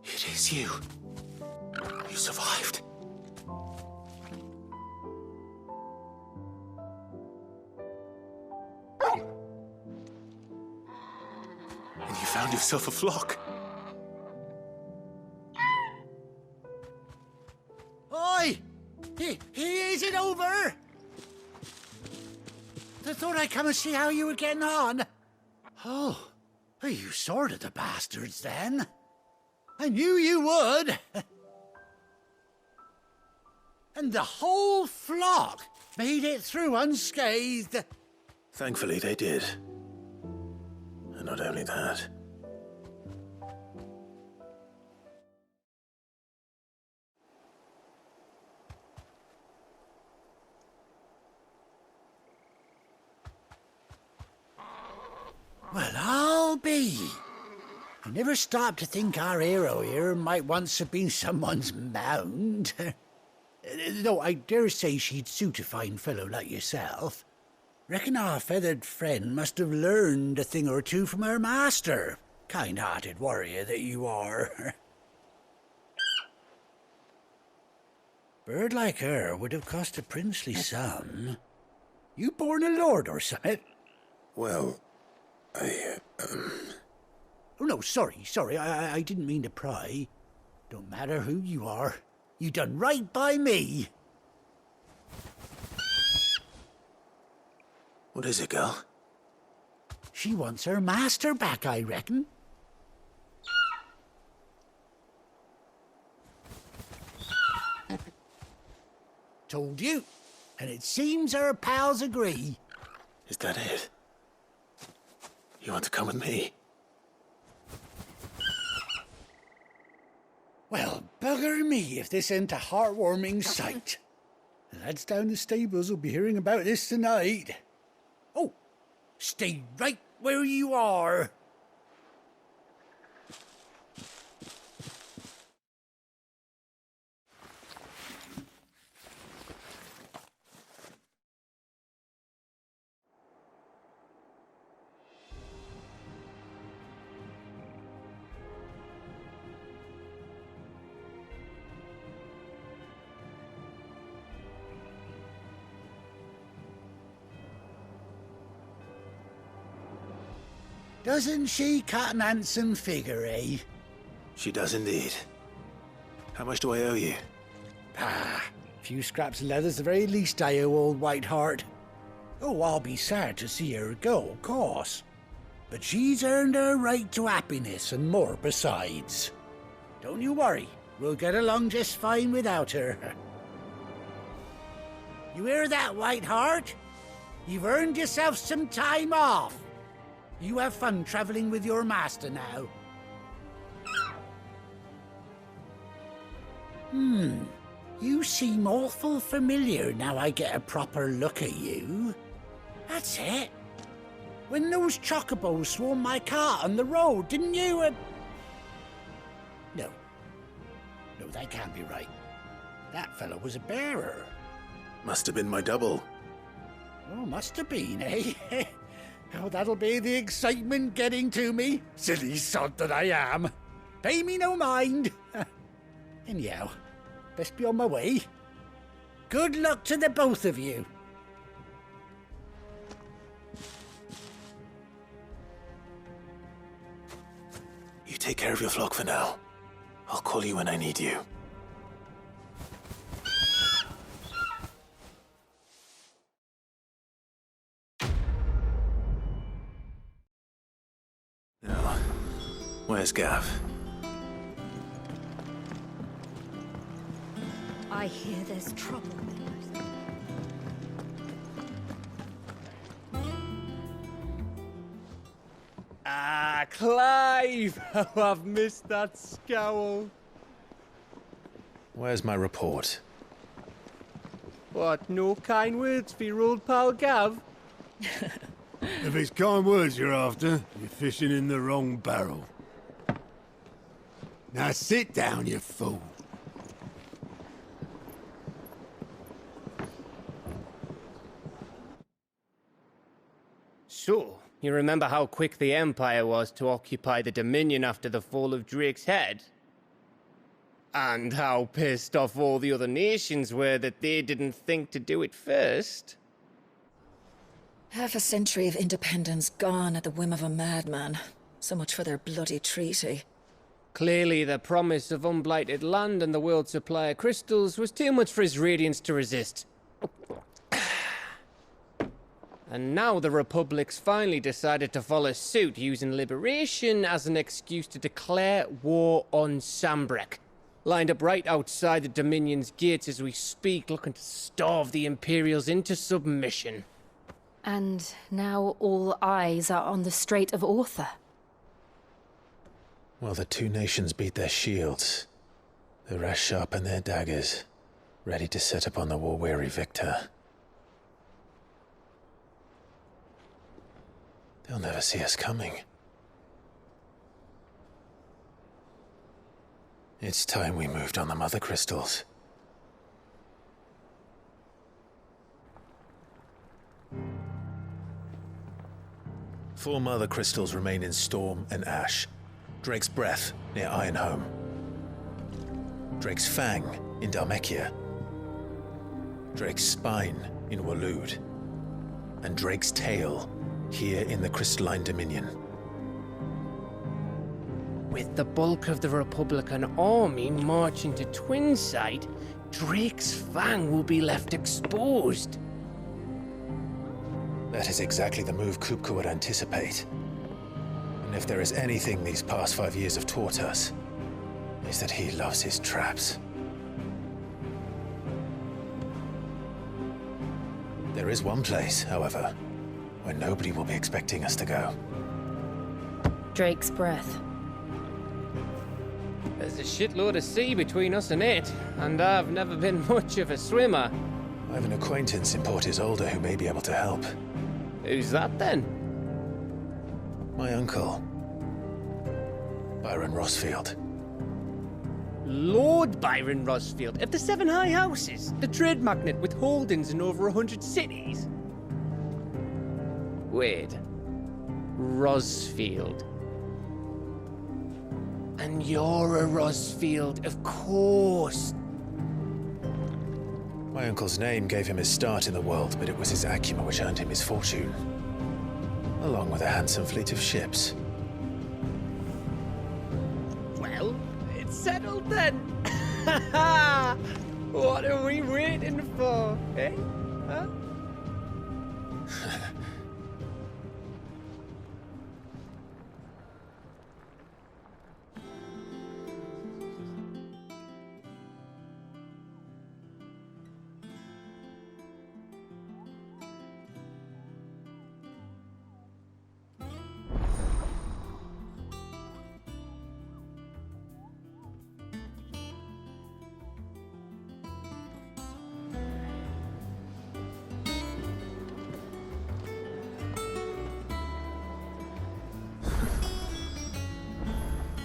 S7: It is you. You survived. And you found yourself a flock.
S18: Oi! He isn't over! I thought I'd come and see how you were getting on. Oh, you sorted the bastards then. I knew you would. And the whole flock made it through unscathed.
S7: Thankfully, they did. And not only that.
S18: Well, I'll be. I never stopped to think our hero here might once have been someone's mount. Though I dare say she'd suit a fine fellow like yourself. Reckon our feathered friend must have learned a thing or two from her master. Kind-hearted warrior that you are. Bird like her would have cost a princely sum. You born a lord or something?
S7: Well,
S18: Oh, no, sorry. I didn't mean to pry. Don't matter who you are. You done right by me.
S7: What is it, girl?
S18: She wants her master back, I reckon. Told you. And it seems her pals agree.
S7: Is that it? You want to come with me?
S18: Well, bugger me if this ain't a heartwarming sight. The lads down the stables will be hearing about this tonight. Oh, stay right where you are. Doesn't she cut an handsome figure, eh?
S7: She does indeed. How much do I owe you?
S18: A few scraps of leather's the very least I owe old White Hart. Oh, I'll be sad to see her go, of course. But she's earned her right to happiness and more besides. Don't you worry, we'll get along just fine without her. You hear that, White Hart? You've earned yourself some time off. You have fun traveling with your master now. You seem awful familiar now I get a proper look at you. That's it. When those chocobos swarmed my cart on the road, didn't you? No, that can't be right. That fellow was a bearer.
S7: Must have been my double.
S18: Oh, must have been, eh? Oh, that'll be the excitement getting to me. Silly sod that I am. Pay me no mind. Anyhow, best be on my way. Good luck to the both of you.
S7: You take care of your flock for now. I'll call you when I need you. Now, where's Gav?
S2: I hear there's trouble. Clive! Oh, I've missed that scowl.
S7: Where's my report?
S2: What, no kind words for your old pal Gav?
S3: If it's kind words you're after, you're fishing in the wrong barrel. Now sit down, you fool.
S2: So, you remember how quick the Empire was to occupy the Dominion after the fall of Drake's head? And how pissed off all the other nations were that they didn't think to do it first?
S15: Half a century of independence gone at the whim of a madman. So much for their bloody treaty.
S2: Clearly, the promise of unblighted land and the world's supply of crystals was too much for his radiance to resist. And now the Republic's finally decided to follow suit, using liberation as an excuse to declare war on Sambrek. Lined up right outside the Dominion's gates as we speak, looking to starve the Imperials into submission.
S8: And now all eyes are on the Strait of Author.
S7: Well, the two nations beat their shields. The rest sharpen their daggers, ready to set upon the war-weary victor. They'll never see us coming. It's time we moved on the Mother Crystals. Four Mother Crystals remain in Storm and Ash. Drake's Breath, near Ironhome. Drake's Fang, in Dhalmekia. Drake's Spine, in Waloed. And Drake's Tail, here in the Crystalline Dominion.
S2: With the bulk of the Republican army marching to Twinside, Drake's Fang will be left exposed.
S7: That is exactly the move Kupka would anticipate. And if there is anything these past 5 years have taught us, is that he loves his traps. There is one place, however, where nobody will be expecting us to go.
S8: Drake's Breath.
S2: There's a shitload of sea between us and it, and I've never been much of a swimmer.
S7: I have an acquaintance in Port Isolde who may be able to help.
S2: Who's that then?
S7: My uncle, Byron Rosfield.
S2: Lord Byron Rosfield of the Seven High Houses, the trade magnate with holdings in over 100 cities. Wait, Rosfield. And you're a Rosfield, of course.
S7: My uncle's name gave him his start in the world, but it was his acumen which earned him his fortune. Along with a handsome fleet of ships.
S2: Well, it's settled then. What are we waiting for, eh? Huh?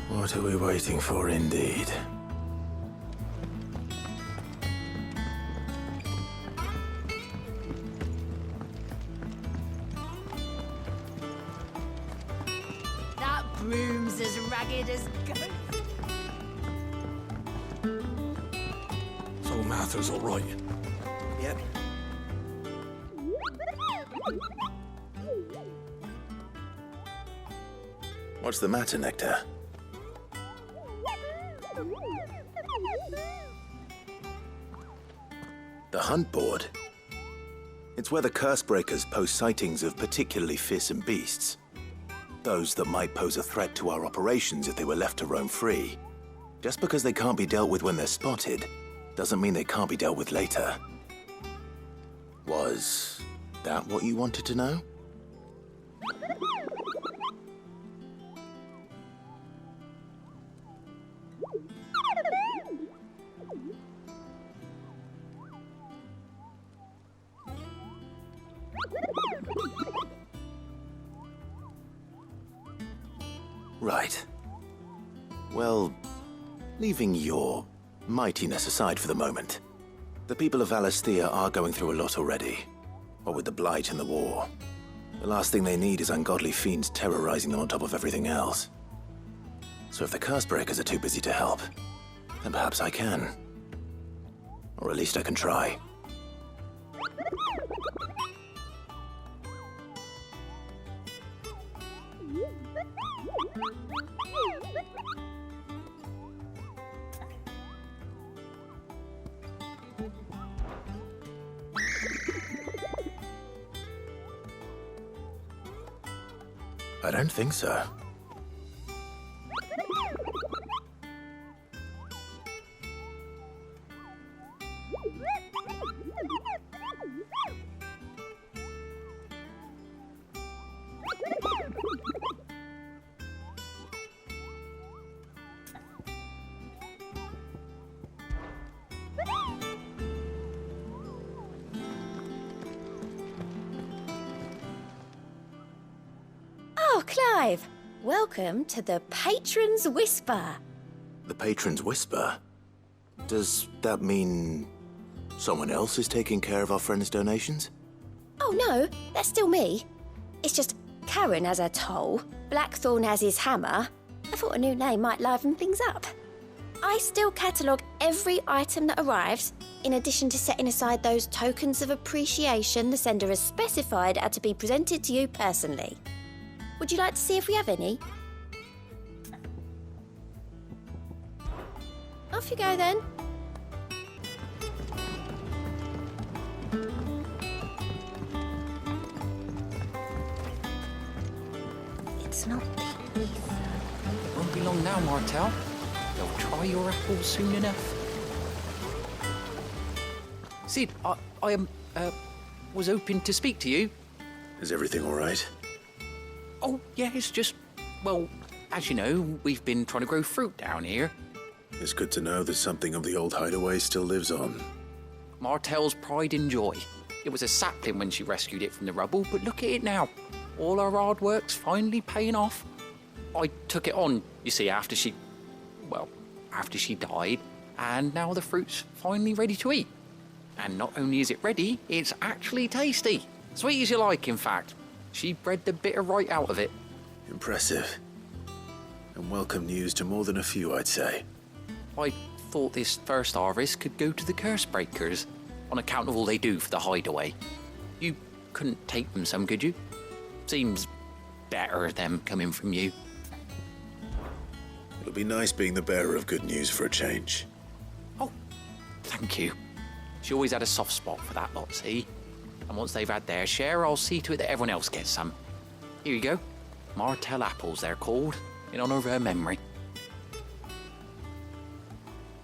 S7: What are we waiting for, indeed?
S22: That broom's as ragged as ghost.
S20: So Martha's all right.
S22: Yep.
S7: What's the matter, Nectar?
S23: The Hunt Board. It's where the Cursebreakers post sightings of particularly fearsome beasts. Those that might pose a threat to our operations if they were left to roam free. Just because they can't be dealt with when they're spotted, doesn't mean they can't be dealt with later. Was that what you wanted to know? Right. Well, leaving your mightiness aside for the moment, the people of Valisthea are going through a lot already. What with the Blight and the war. The last thing they need is ungodly fiends terrorizing them on top of everything else. So if the Cursebreakers are too busy to help, then perhaps I can. Or at least I can try. I don't think so.
S4: Oh, Clive! Welcome to the Patron's Whisper.
S23: The Patron's Whisper? Does that mean someone else is taking care of our friend's donations?
S4: Oh no, that's still me. It's just Karen has her toll, Blackthorn has his hammer. I thought a new name might liven things up. I still catalogue every item that arrives, in addition to setting aside those tokens of appreciation the sender has specified are to be presented to you personally. Would you like to see if we have any? Off you go then.
S12: It's not the ether. It won't be long now, Martel. They'll try your apples soon enough. Sid, I was hoping to speak to you.
S23: Is everything all right?
S12: Oh, yeah, it's just, well, as you know, we've been trying to grow fruit down here.
S23: It's good to know that something of the old hideaway still lives on.
S12: Martel's pride and joy. It was a sapling when she rescued it from the rubble, but look at it now. All our hard work's finally paying off. I took it on, you see, after she died, and now the fruit's finally ready to eat. And not only is it ready, it's actually tasty. Sweet as you like, in fact. She bred the bitter right out of it.
S23: Impressive. And welcome news to more than a few, I'd say.
S12: I thought this first harvest could go to the Cursebreakers, on account of all they do for the hideaway. You couldn't take them some, could you? Seems better them coming from you.
S23: It'll be nice being the bearer of good news for a change.
S12: Oh, thank you. She always had a soft spot for that lot, see? And once they've had their share, I'll see to it that everyone else gets some. Here you go. Martel apples, they're called, in honour of her memory.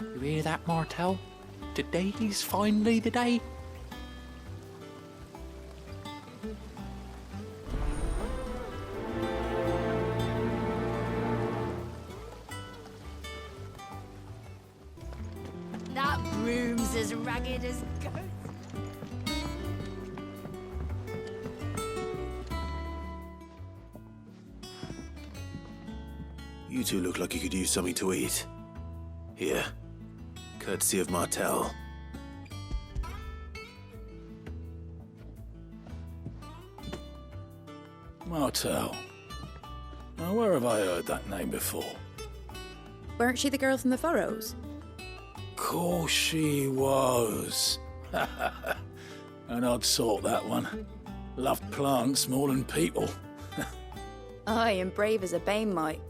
S12: You hear that, Martel? Today's finally the day.
S22: That broom's as ragged as ghost.
S23: You two look like you could use something to eat. Here, courtesy of Martel.
S14: Martel. Now, where have I heard that name before?
S24: Weren't she the girl from the Furrows?
S14: Course she was. An odd sort, that one. Loved plants more than people.
S24: Aye, and brave as a bane might.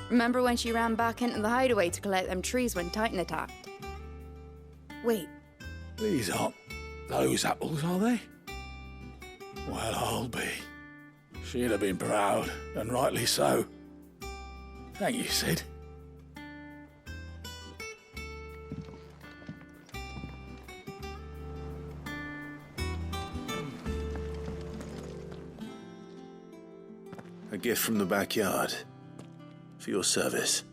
S24: Remember when she ran back into the hideaway to collect them trees when Titan attacked? Wait.
S14: These aren't those apples, are they? Well, I'll be. She'd have been proud, and rightly so. Thank you, Sid.
S23: A gift from the backyard. For your service.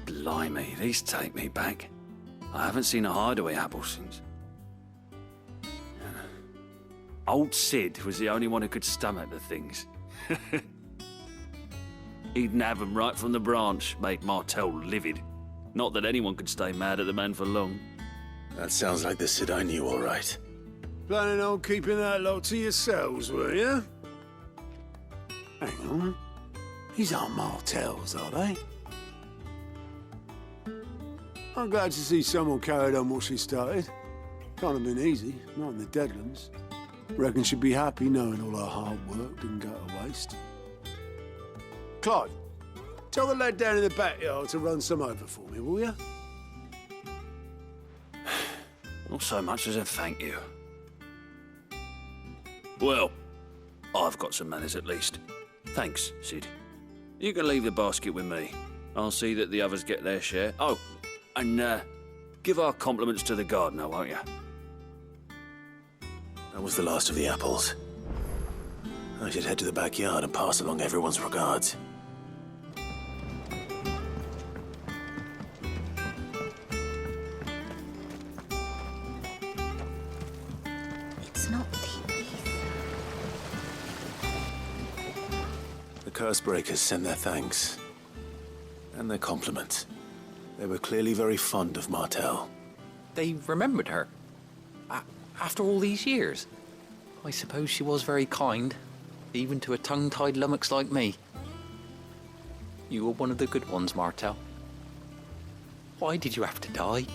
S1: Blimey, these take me back.
S9: I haven't seen a hideaway apple since. Old Sid was the only one who could stomach the things. He'd nab them right from the branch, made Martell livid. Not that anyone could stay mad at the man for long.
S7: That sounds like the Sid I knew, all right.
S3: Planning on keeping that lot to yourselves, were you? Hang on. These aren't Martells, are they? I'm glad to see someone carried on what she started. Can't have been easy, not in the Deadlands. Reckon she'd be happy knowing all her hard work didn't go to waste. Clive, tell the lad down in the backyard to run some over for me, will you?
S9: Not so much as a thank you. Well, I've got some manners at least. Thanks, Sid. You can leave the basket with me. I'll see that the others get their share. Oh, and give our compliments to the gardener, won't you?
S7: That was the last of the apples. I should head to the backyard and pass along everyone's regards.
S8: It's not
S7: The Cursebreakers send their thanks. And their compliments. They were clearly very fond of Martell.
S12: They remembered her. After all these years. I suppose she was very kind, even to a tongue-tied lummox like me. You were one of the good ones, Martell. Why did you have to die?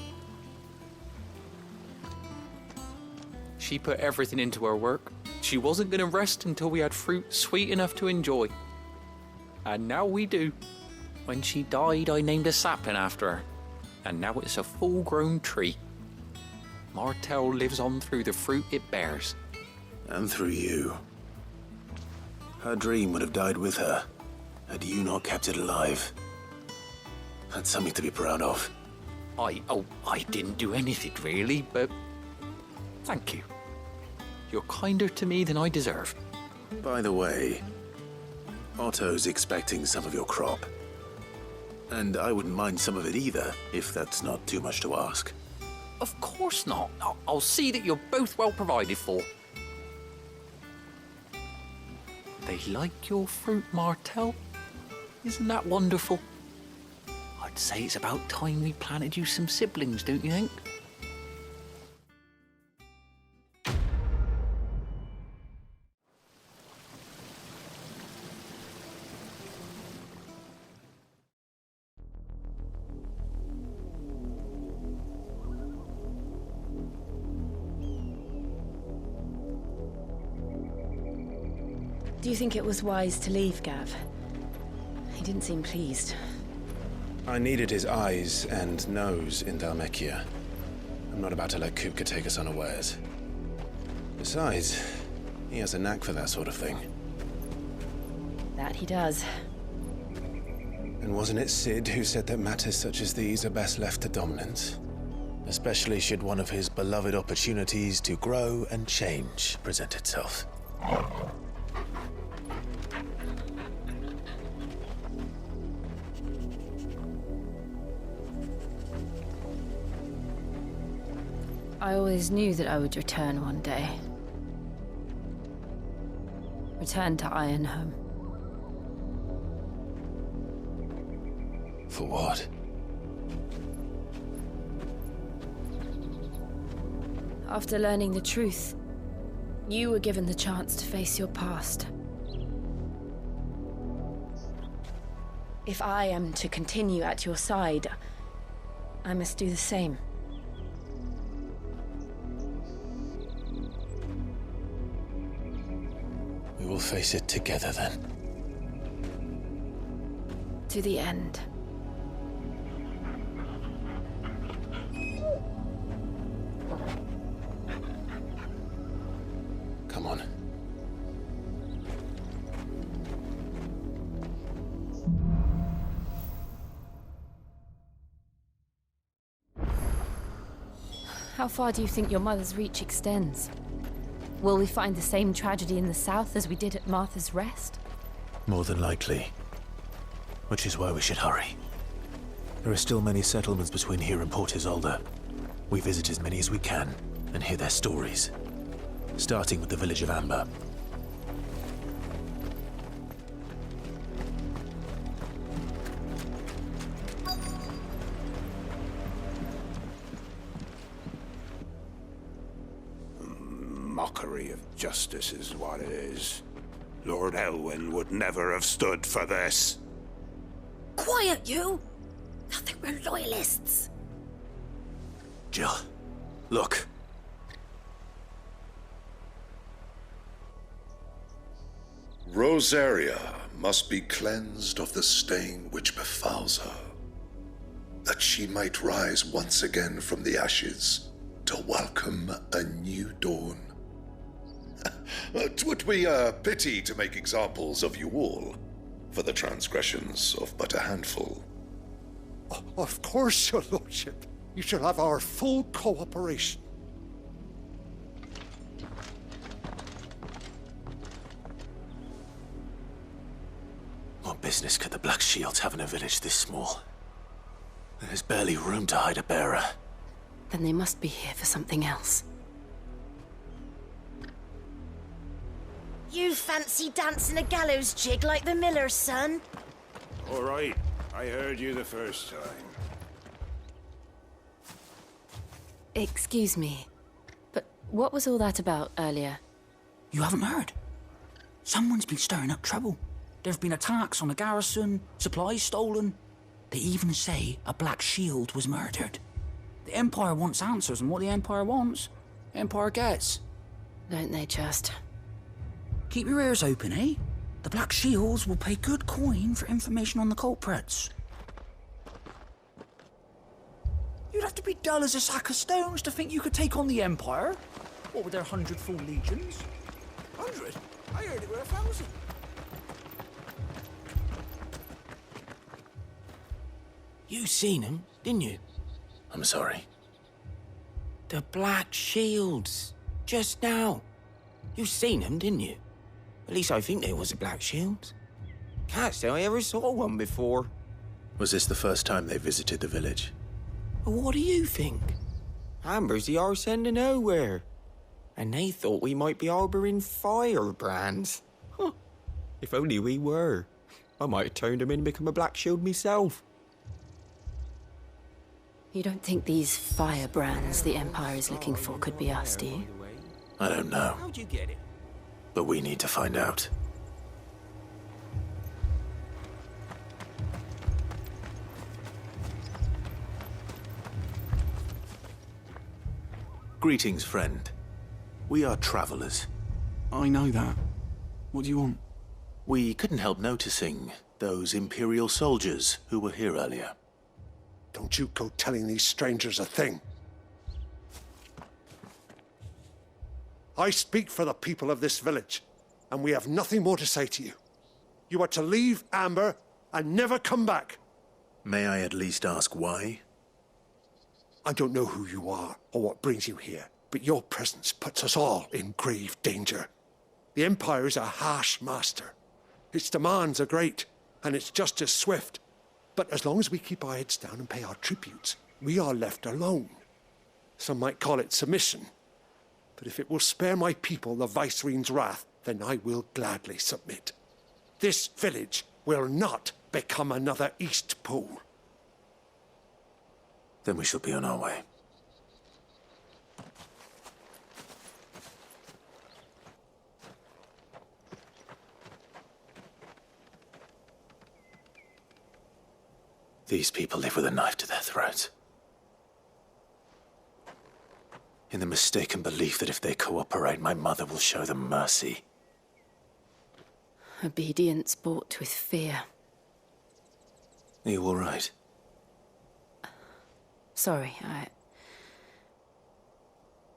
S12: She put everything into her work. She wasn't going to rest until we had fruit sweet enough to enjoy. And now we do. When she died, I named a sapling after her. And now it's a full-grown tree. Martell lives on through the fruit it bears.
S7: And through you. Her dream would have died with her, had you not kept it alive. That's something to be proud of.
S12: I didn't do anything really, but thank you. You're kinder to me than I deserve.
S7: By the way, Otto's expecting some of your crop. And I wouldn't mind some of it either, if that's not too much to ask.
S12: Of course not. I'll see that you're both well provided for. They like your fruit, Martell. Isn't that wonderful? I'd say it's about time we planted you some siblings, don't you think?
S8: Do you think it was wise to leave, Gav? He didn't seem pleased.
S7: I needed his eyes and nose in Dhalmekia. I'm not about to let Kupka take us unawares. Besides, he has a knack for that sort of thing.
S8: That he does.
S7: And wasn't it Sid who said that matters such as these are best left to dominance? Especially should one of his beloved opportunities to grow and change present itself.
S8: I always knew that I would return one day. Return to Ironhome.
S7: For what?
S8: After learning the truth, you were given the chance to face your past. If I am to continue at your side, I must do the same.
S7: We will face it together then.
S8: To the end.
S7: Come on.
S8: How far do you think your mother's reach extends? Will we find the same tragedy in the south as we did at Martha's Rest?
S7: More than likely. Which is why we should hurry. There are still many settlements between here and Port Isolde. We visit as many as we can and hear their stories, starting with the village of Amber.
S3: Mockery of justice is what it is. Lord Elwyn would never have stood for this.
S4: Quiet, you! I think we're loyalists.
S7: Jill, look.
S10: Rosaria must be cleansed of the stain which befouls her, that she might rise once again from the ashes to welcome a new dawn. 'Twould be a pity to make examples of you all, for the transgressions of but a handful.
S13: Of course, your lordship. You shall have our full cooperation.
S7: What business could the Black Shields have in a village this small? There's barely room to hide a bearer.
S8: Then they must be here for something else.
S4: You fancy dancing a gallows jig like the miller's son?
S3: All right, I heard you the first time.
S8: Excuse me, but what was all that about earlier?
S16: You haven't heard? Someone's been stirring up trouble. There have been attacks on the garrison, supplies stolen. They even say a Black Shield was murdered. The Empire wants answers, and what the Empire wants, Empire gets.
S8: Don't they just?
S16: Keep your ears open, eh? The Black Shields will pay good coin for information on the culprits. You'd have to be dull as a sack of stones to think you could take on the Empire. What with their 100 full legions?
S13: 100? I heard it were 1,000.
S16: You seen them, didn't you?
S7: I'm sorry.
S16: The Black Shields. Just now. You seen them, didn't you? At least I think there was a Black Shield. Can't say I ever saw one before.
S7: Was this the first time they visited the village?
S16: What do you think? Amber's the arse end of nowhere. And they thought we might be harbouring firebrands. Huh. If only we were. I might have turned them in and become a Black Shield myself.
S8: You don't think these firebrands the Empire is looking for could be us, do you?
S7: I don't know.
S16: How'd you get it?
S7: But we need to find out. Greetings, friend. We are travelers.
S17: I know that. What do you want?
S7: We couldn't help noticing those Imperial soldiers who were here earlier.
S13: Don't you go telling these strangers a thing. I speak for the people of this village, and we have nothing more to say to you. You are to leave Amber and never come back.
S7: May I at least ask why?
S13: I don't know who you are or what brings you here, but your presence puts us all in grave danger. The Empire is a harsh master. Its demands are great, and its justice swift. But as long as we keep our heads down and pay our tributes, we are left alone. Some might call it submission. But if it will spare my people the Viceroy's wrath, then I will gladly submit. This village will not become another Eastpool.
S7: Then we shall be on our way. These people live with a knife to their throats. In the mistaken belief that if they cooperate, my mother will show them mercy.
S8: Obedience bought with fear.
S7: Are you all right?
S8: Sorry,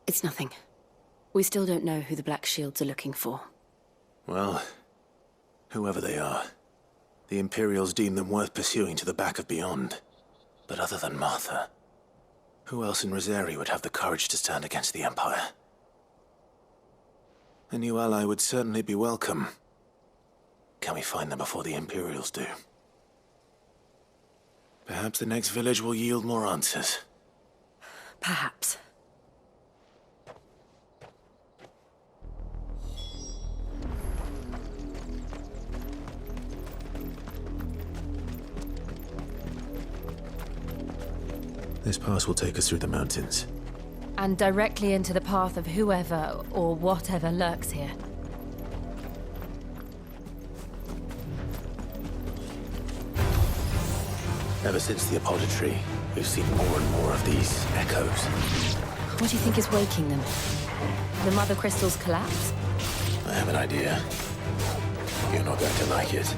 S8: It's nothing. We still don't know who the Black Shields are looking for.
S7: Well, whoever they are, the Imperials deem them worth pursuing to the back of beyond. But other than Martha, who else in Rosaria would have the courage to stand against the Empire? A new ally would certainly be welcome. Can we find them before the Imperials do? Perhaps the next village will yield more answers.
S8: Perhaps.
S7: This pass will take us through the mountains.
S8: And directly into the path of whoever or whatever lurks here.
S7: Ever since the apodatory, we've seen more and more of these echoes.
S8: What do you think is waking them? The mother crystal's collapse?
S7: I have an idea. You're not going to like it.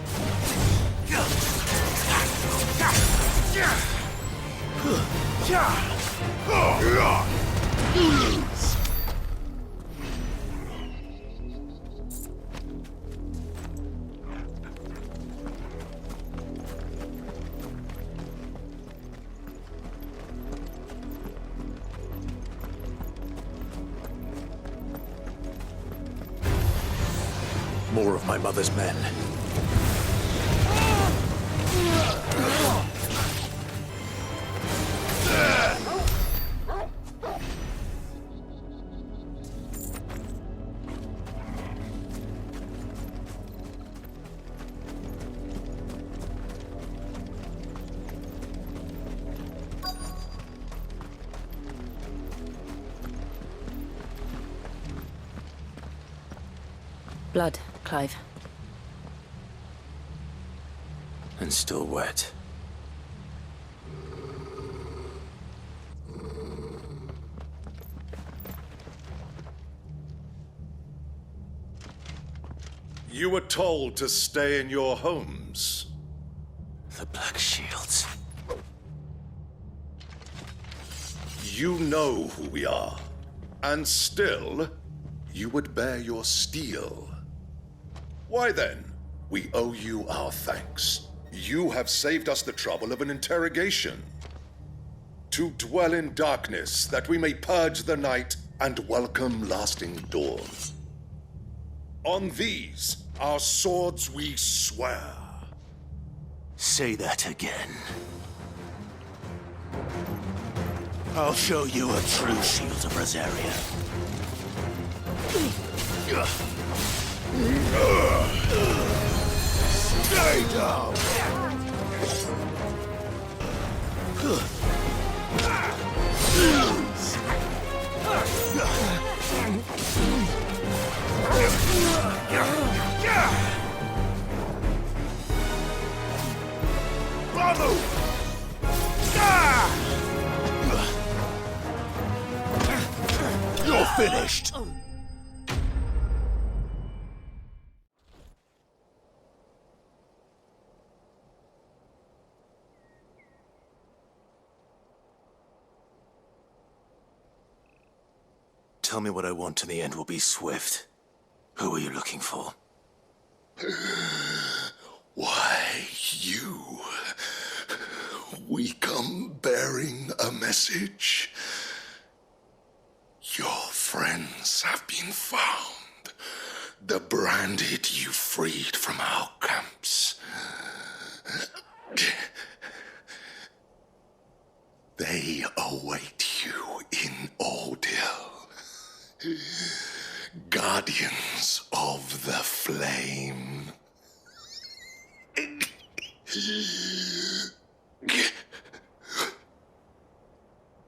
S7: More of my mother's men.
S8: Blood, Clive.
S7: And still wet.
S10: You were told to stay in your homes.
S7: The Black Shields.
S10: You know who we are. And still, you would bear your steel. Why then, we owe you our thanks. You have saved us the trouble of an interrogation. To dwell in darkness, that we may purge the night and welcome lasting dawn. On these, our swords we swear.
S23: Say that again. I'll show you a true shield of Rosaria. Stay down!
S10: Bravo!
S23: You're finished!
S7: Tell me what I want and the end will be swift. Who are you looking for?
S10: Why, you. We come bearing a message. Your friends have been found. The branded you freed from our camps. They await you in Ordeal. Guardians of the Flame.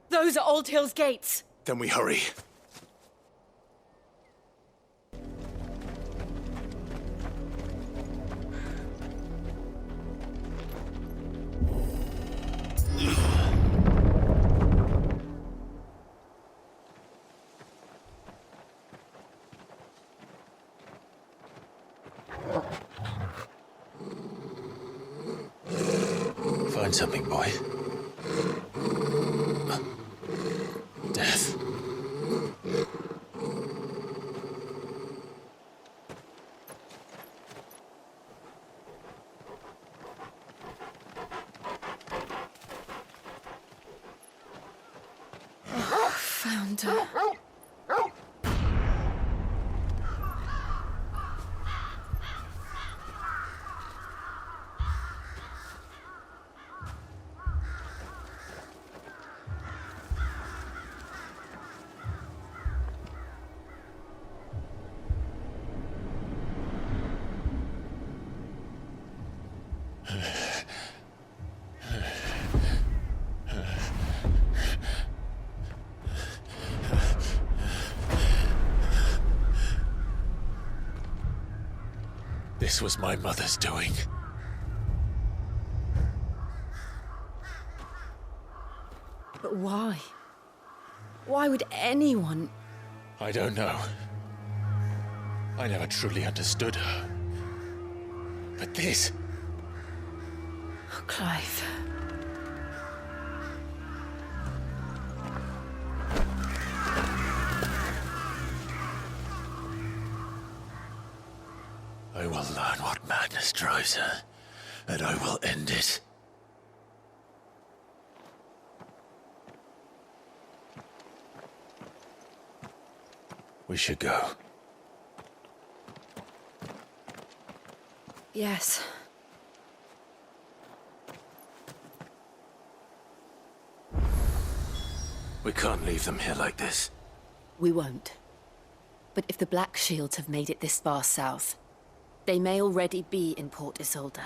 S8: Those are Old Hill's gates.
S7: Then we hurry. Find something, boy. Death.
S8: Found her.
S7: This was my mother's doing.
S8: But why? Why would anyone...
S7: I don't know. I never truly understood her. But this...
S8: Oh, Clive.
S7: I will learn what madness drives her, and I will end it. We should go.
S8: Yes.
S7: We can't leave them here like this.
S8: We won't. But if the Black Shields have made it this far south, they may already be in Port Isolde.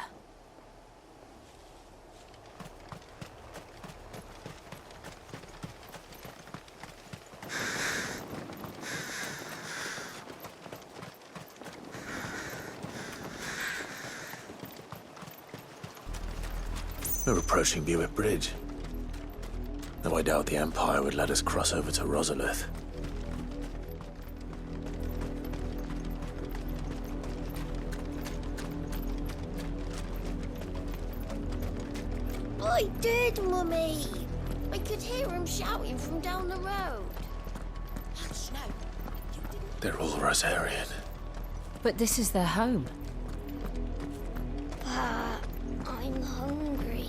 S7: We're approaching Buick Bridge. Though I doubt the Empire would let us cross over to Rosalith.
S4: I did, Mummy. I could hear him shouting from down the road. Hush, no.
S7: They're all Rosarian.
S8: But this is their home.
S4: I'm hungry.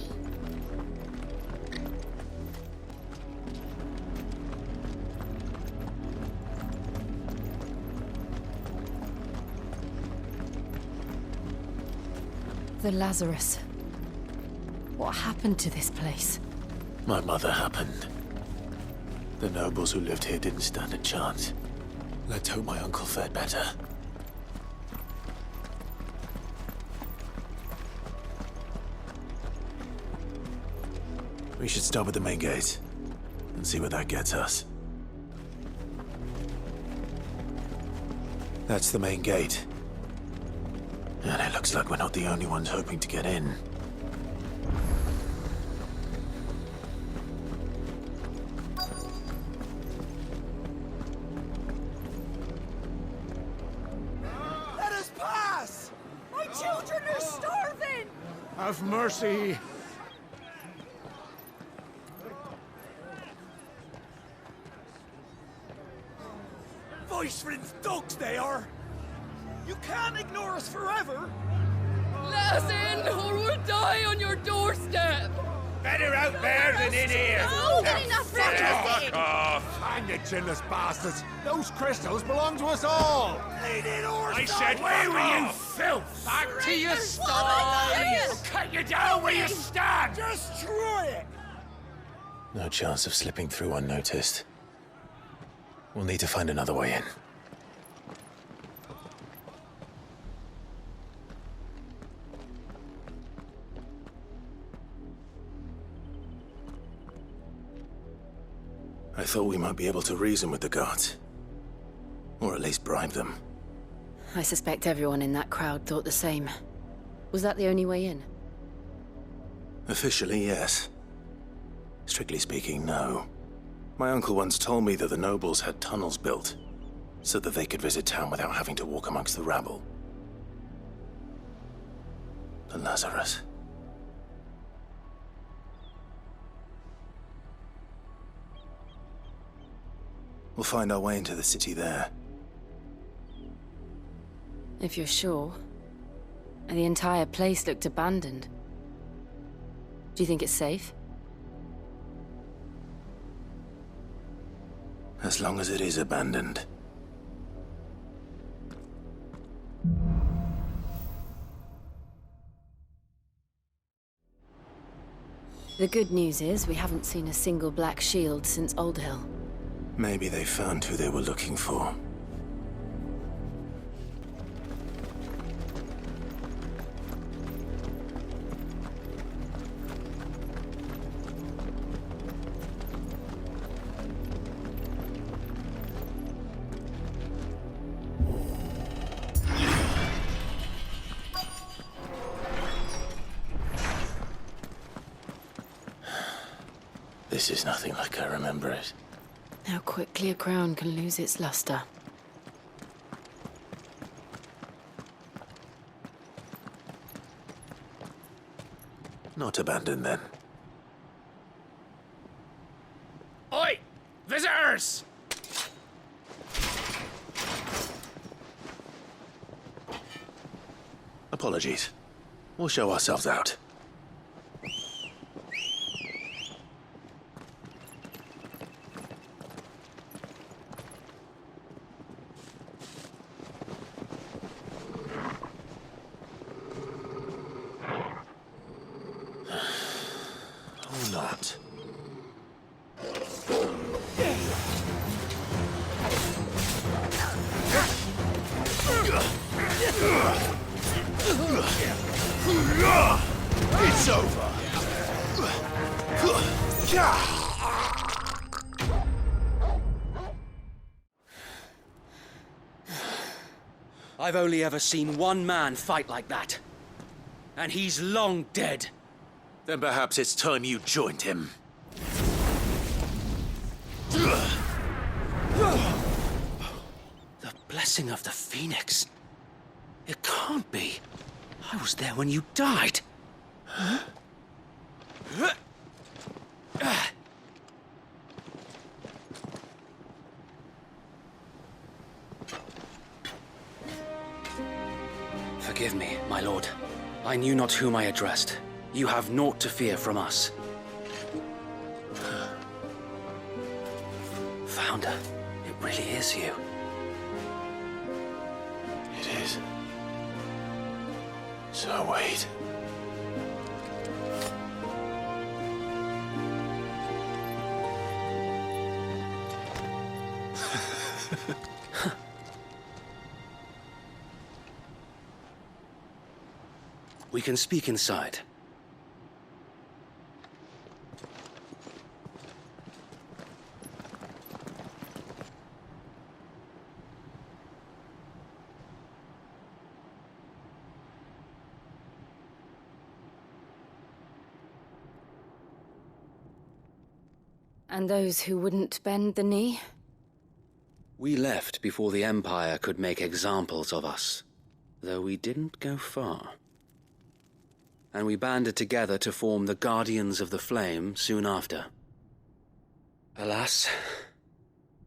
S8: The Lazarus. What happened to this place?
S7: My mother happened. The nobles who lived here didn't stand a chance. Let's hope my uncle fared better. We should start with the main gate and see where that gets us. That's the main gate. And it looks like we're not the only ones hoping to get in.
S18: Let us pass! My children are starving!
S3: Have mercy.
S18: Voice-rinsed dogs they are! You can't ignore us forever!
S5: Let us in, or we'll die on your doorstep!
S21: Better out there than in here!
S4: No, good enough for
S21: Fuck off!
S3: Hang you chinless bastards! Those crystals belong to us all!
S18: Bleeding horse!
S21: I said,
S18: where
S21: fuck
S18: were you,
S21: off!
S18: filth?
S21: Back to your
S18: Traitors!
S21: sties! I'll cut you down where you stand!
S18: Destroy it!
S7: No chance of slipping through unnoticed. We'll need to find another way in. I thought we might be able to reason with the guards. Or at least bribe them.
S8: I suspect everyone in that crowd thought the same. Was that the only way in?
S7: Officially, yes. Strictly speaking, no. My uncle once told me that the nobles had tunnels built, so that they could visit town without having to walk amongst the rabble. The Lazarus. We'll find our way into the city there.
S8: If you're sure. The entire place looked abandoned. Do you think it's safe?
S7: As long as it is abandoned.
S8: The good news is we haven't seen a single black shield since Old Hill.
S7: Maybe they found who they were looking for. This is nothing like I remember it.
S8: How quickly a crown can lose its luster.
S7: Not abandoned, then.
S2: Oi! Visitors!
S7: Apologies. We'll show ourselves out. Or not.
S6: It's over.
S11: I've only ever seen one man fight like that. And he's long dead.
S7: Then perhaps it's time you joined him.
S11: The blessing of the Phoenix. It can't be. I was there when you died. Huh? Forgive me, my lord. I knew not whom I addressed. You have naught to fear from us. Founder, it really is you.
S7: It is. So wait.
S11: We can speak inside.
S8: And those who wouldn't bend the knee?
S11: We left before the Empire could make examples of us, though we didn't go far. And we banded together to form the Guardians of the Flame soon after. Alas,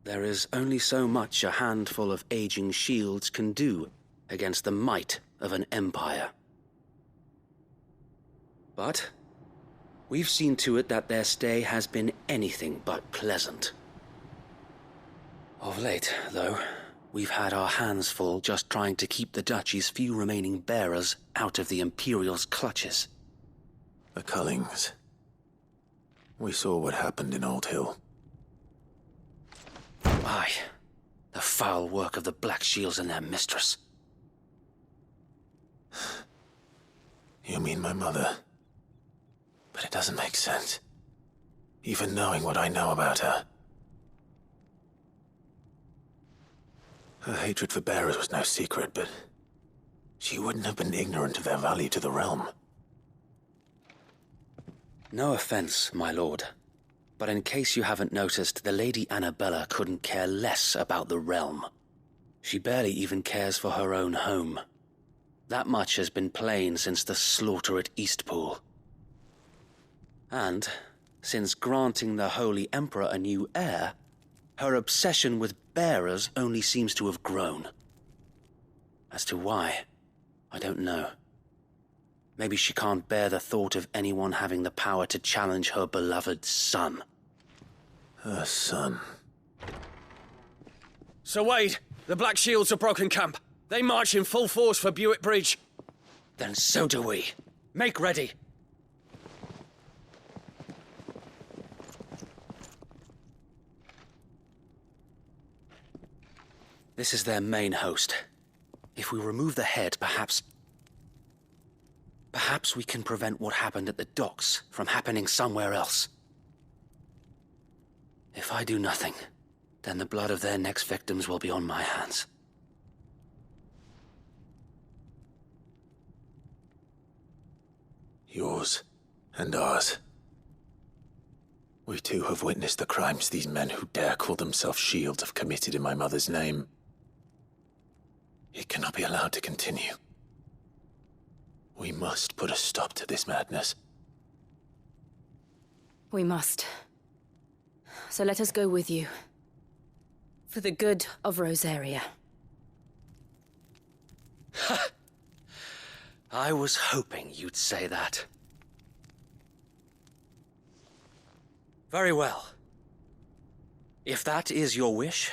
S11: there is only so much a handful of aging shields can do against the might of an empire. But we've seen to it that their stay has been anything but pleasant. Of late, though, we've had our hands full just trying to keep the Duchy's few remaining bearers out of the Imperial's clutches.
S7: The Cullings. We saw what happened in Old Hill.
S11: Aye, the foul work of the Black Shields and their mistress.
S7: You mean my mother? But it doesn't make sense. Even knowing what I know about her. Her hatred for bearers was no secret, but she wouldn't have been ignorant of their value to the realm.
S11: No offense, my lord, but in case you haven't noticed, the Lady Annabella couldn't care less about the realm. She barely even cares for her own home. That much has been plain since the slaughter at Eastpool. And, since granting the Holy Emperor a new heir, her obsession with bearers only seems to have grown. As to why, I don't know. Maybe she can't bear the thought of anyone having the power to challenge her beloved son.
S7: Her son.
S11: Sir Wade, the Black Shields have broken camp. They march in full force for Buick Bridge. Then so do we. Make ready. This is their main host. If we remove the head, perhaps we can prevent what happened at the docks from happening somewhere else. If I do nothing, then the blood of their next victims will be on my hands.
S7: Yours and ours. We too have witnessed the crimes these men who dare call themselves shields have committed in my mother's name. It cannot be allowed to continue. We must put a stop to this madness.
S8: We must. So let us go with you. For the good of Rosaria.
S11: I was hoping you'd say that. Very well. If that is your wish,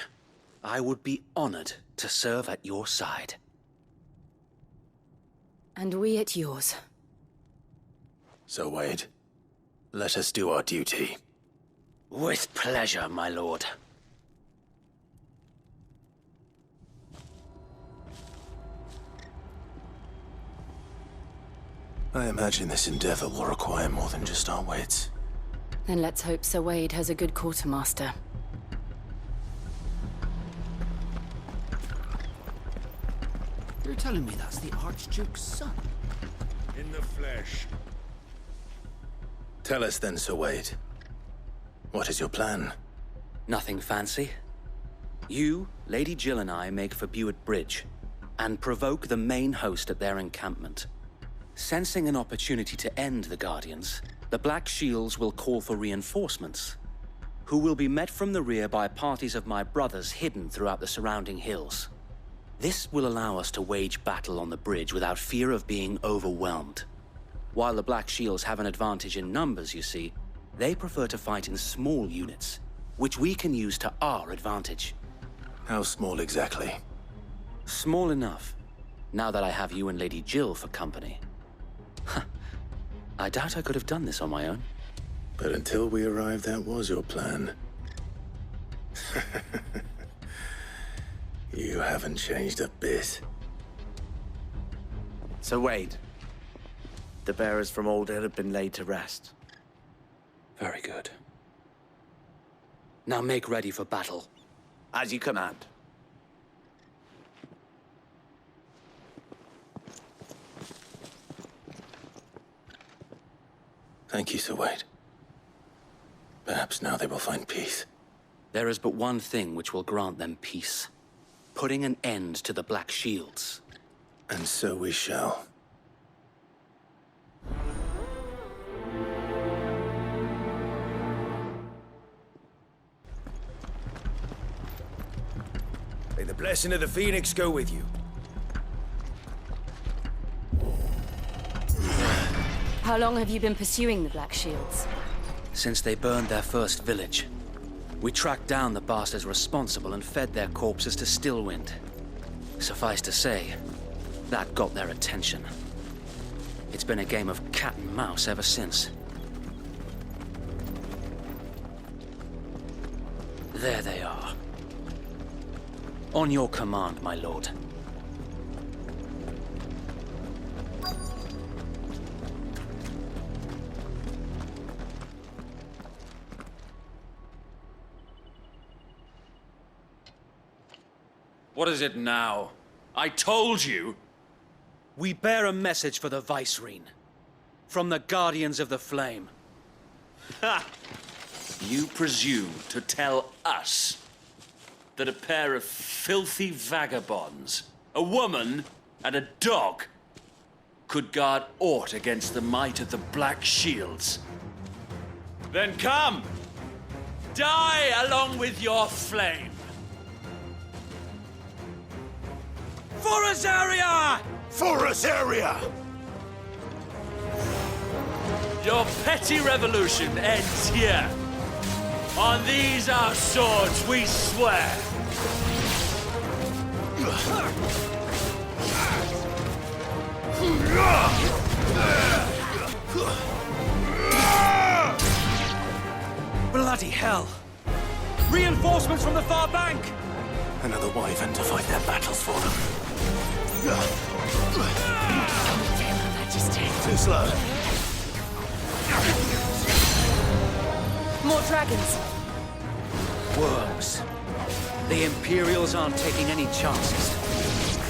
S11: I would be honored to serve at your side.
S8: And we at yours.
S7: So, Wade, let us do our duty.
S11: With pleasure, my lord.
S7: I imagine this endeavor will require more than just our wits.
S8: Then let's hope Sir Wade has a good quartermaster.
S18: You're telling me that's the Archduke's son?
S3: In the flesh.
S7: Tell us then, Sir Wade. What is your plan?
S11: Nothing fancy. You, Lady Jill and I make for Buett Bridge, and provoke the main host at their encampment. Sensing an opportunity to end the Guardians, the Black Shields will call for reinforcements, who will be met from the rear by parties of my brothers hidden throughout the surrounding hills. This will allow us to wage battle on the bridge without fear of being overwhelmed. While the Black Shields have an advantage in numbers, you see, they prefer to fight in small units, which we can use to our advantage.
S7: How small exactly?
S11: Small enough, now that I have you and Lady Jill for company. I doubt I could have done this on my own.
S7: But until we arrived, that was your plan. You haven't changed a bit.
S6: So Wade, the bearers from Old Hill have been laid to rest.
S11: Very good. Now make ready for battle.
S6: As you command.
S7: Thank you, Sir Wade. Perhaps now they will find peace.
S11: There is but one thing which will grant them peace. Putting an end to the Black Shields.
S7: And so we shall.
S6: May the blessing of the Phoenix go with you.
S8: How long have you been pursuing the Black Shields?
S11: Since they burned their first village. We tracked down the bastards responsible and fed their corpses to Stillwind. Suffice to say, that got their attention. It's been a game of cat and mouse ever since. There they are. On your command, my lord.
S9: What is it now? I told you!
S11: We bear a message for the Vicereine. From the Guardians of the Flame.
S9: Ha! You presume to tell us that a pair of filthy vagabonds, a woman and a dog, could guard aught against the might of the Black Shields? Then come! Die along with your flame! For Rosaria!
S3: For Rosaria!
S9: Your petty revolution ends here. On these our swords we swear.
S11: Bloody hell! Reinforcements from the far bank!
S7: Another wyvern to fight their battles for them.
S3: Too slow.
S8: More dragons!
S11: Worms. The Imperials aren't taking any chances.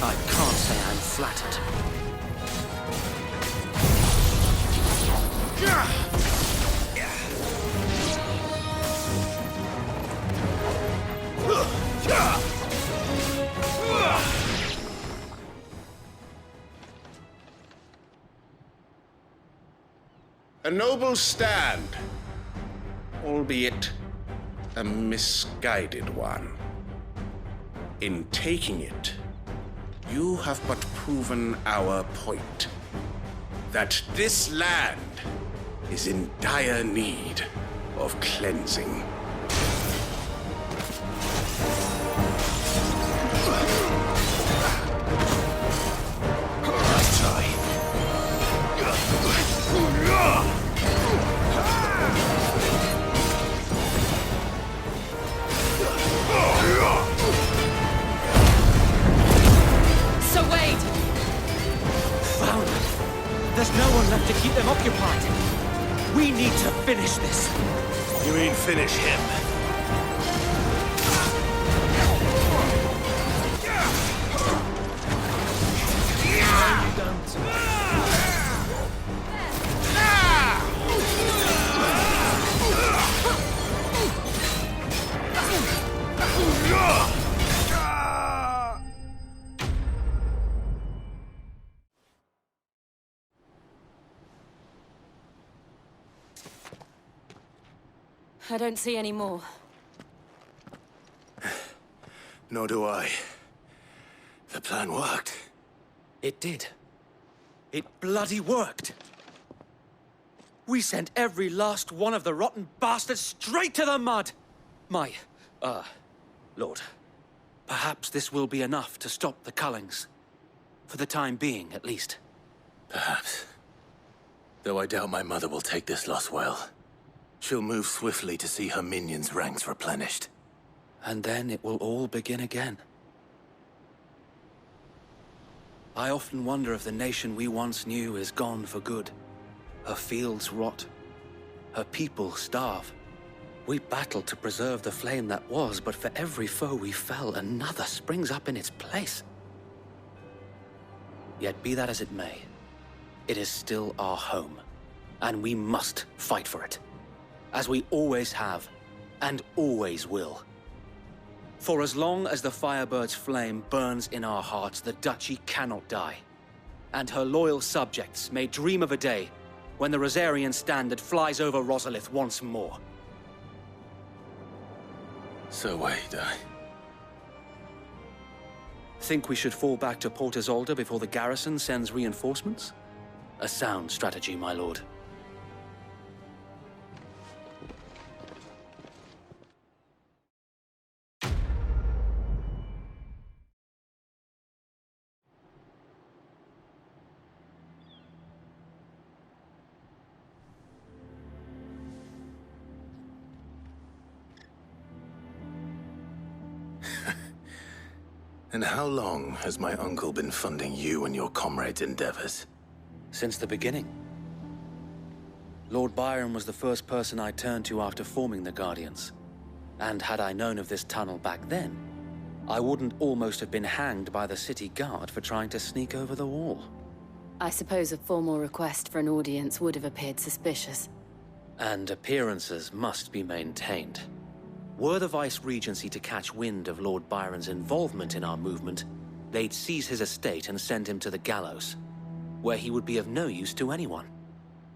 S11: I can't say I'm flattered.
S10: A noble stand, albeit a misguided one. In taking it, you have but proven our point, that this land is in dire need of cleansing.
S5: Sir Wade!
S15: Found! There's no one left to keep them occupied. We need to finish this.
S23: You mean finish him?
S8: I don't see any more.
S23: Nor do I. The plan worked.
S15: It did. It bloody worked. We sent every last one of the rotten bastards straight to the mud! Lord, perhaps this will be enough to stop the Cullings. For the time being, at least.
S23: Perhaps. Though I doubt my mother will take this loss well. She'll move swiftly to see her minions' ranks replenished.
S11: And then it will all begin again. I often wonder if the nation we once knew is gone for good. Her fields rot. Her people starve. We battled to preserve the flame that was, but for every foe we fell, another springs up in its place. Yet be that as it may, it is still our home, and we must fight for it. As we always have, and always will. For as long as the Firebird's flame burns in our hearts, the Duchy cannot die. And her loyal subjects may dream of a day when the Rosarian standard flies over Rosalith once more.
S23: So wait,
S11: Think we should fall back to Port Isolde before the garrison sends reinforcements? A sound strategy, my lord.
S23: And how long has my uncle been funding you and your comrades' endeavors?
S11: Since the beginning. Lord Byron was the first person I turned to after forming the Guardians. And had I known of this tunnel back then, I wouldn't almost have been hanged by the city guard for trying to sneak over the wall.
S8: I suppose a formal request for an audience would have appeared suspicious.
S11: And appearances must be maintained. Were the Vice-Regency to catch wind of Lord Byron's involvement in our movement, they'd seize his estate and send him to the gallows, where he would be of no use to anyone.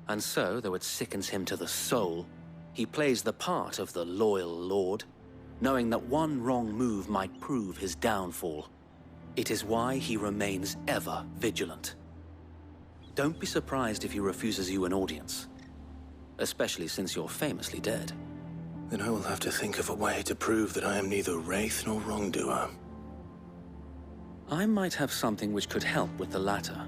S11: And so, though it sickens him to the soul, he plays the part of the loyal lord, knowing that one wrong move might prove his downfall. It is why he remains ever vigilant. Don't be surprised if he refuses you an audience, especially since you're famously dead.
S23: Then I will have to think of a way to prove that I am neither wraith nor wrongdoer.
S11: I might have something which could help with the latter.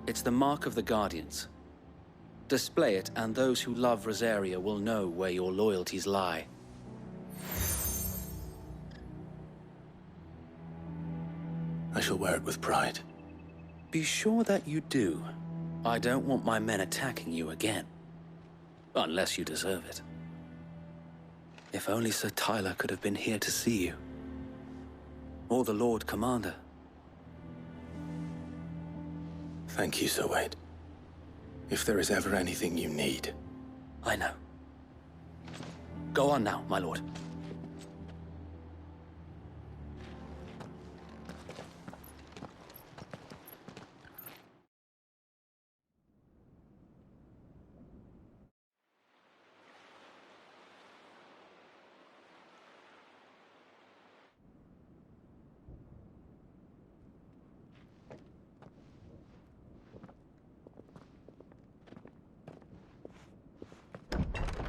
S11: It's the mark of the Guardians. Display it, and those who love Rosaria will know where your loyalties lie.
S23: I shall wear it with pride.
S11: Be sure that you do. I don't want my men attacking you again. Unless you deserve it. If only Sir Tyler could have been here to see you. Or the Lord Commander.
S23: Thank you, Sir Wade. If there is ever anything you need.
S11: I know. Go on now, my lord.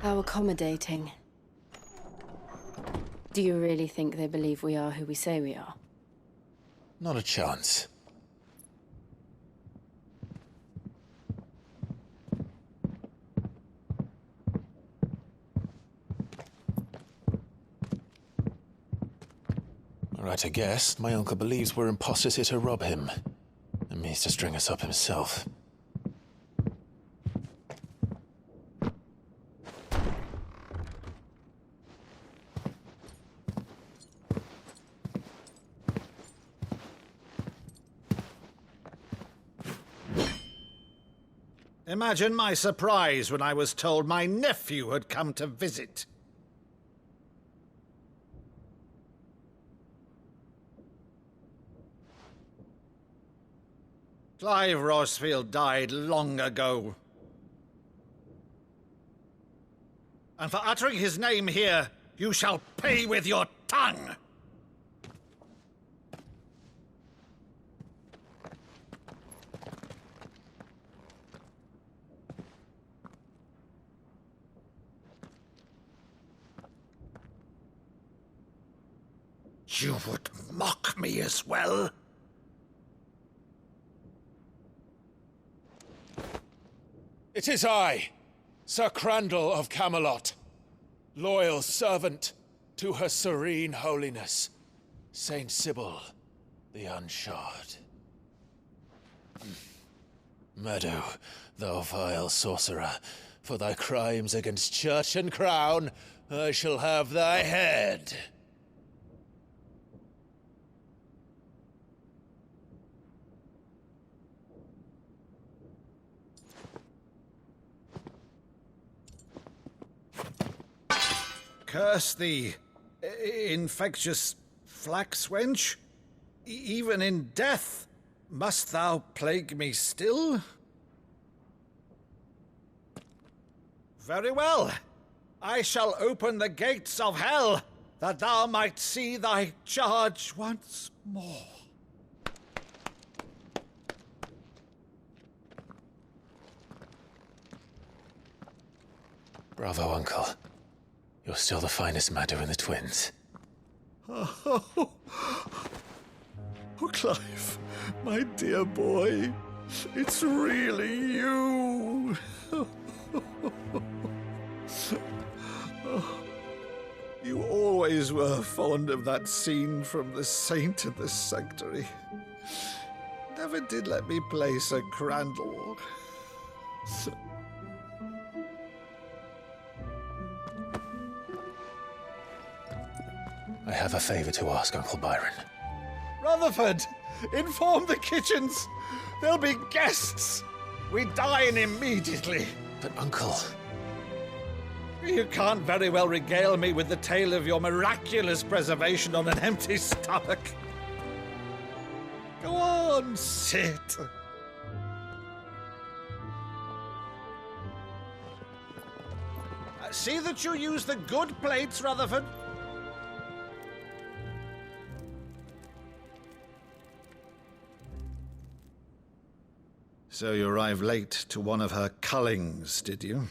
S8: How accommodating. Do you really think they believe we are who we say we are?
S7: Not a chance. Right, I guess. My uncle believes we're imposters here to rob him. And means to string us up himself.
S19: Imagine my surprise when I was told my nephew had come to visit. Clive Rosfield died long ago. And for uttering his name here, you shall pay with your tongue! You would mock me as well?
S7: It is I, Sir Crandall of Camelot, loyal servant to Her Serene Holiness, Saint Sybil the Unshod. Meadow, thou vile sorcerer, for thy crimes against church and crown, I shall have thy head.
S19: Curse thee, infectious flax wench. Even in death, must thou plague me still? Very well. I shall open the gates of hell, that thou might see thy charge once more.
S7: Bravo, Uncle. You're still the finest Maddo in the twins.
S19: Oh, Clive, my dear boy, it's really you. You always were fond of that scene from The Saint and the Sanctuary. Never did let me play Sir Crandall.
S7: I have a favor to ask, Uncle Byron.
S19: Rutherford, inform the kitchens. There'll be guests. We dine immediately.
S7: But, Uncle...
S19: You can't very well regale me with the tale of your miraculous preservation on an empty stomach. Go on, sit. See that you use the good plates, Rutherford. So you arrived late to one of her cullings, did you?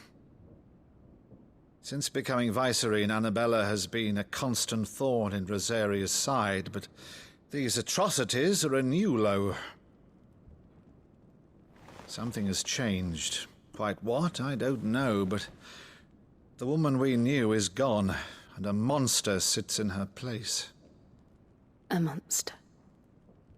S19: Since becoming Vicereine, Annabella has been a constant thorn in Rosaria's side, but these atrocities are a new low. Something has changed. Quite what, I don't know, but the woman we knew is gone, and a monster sits in her place.
S8: A monster?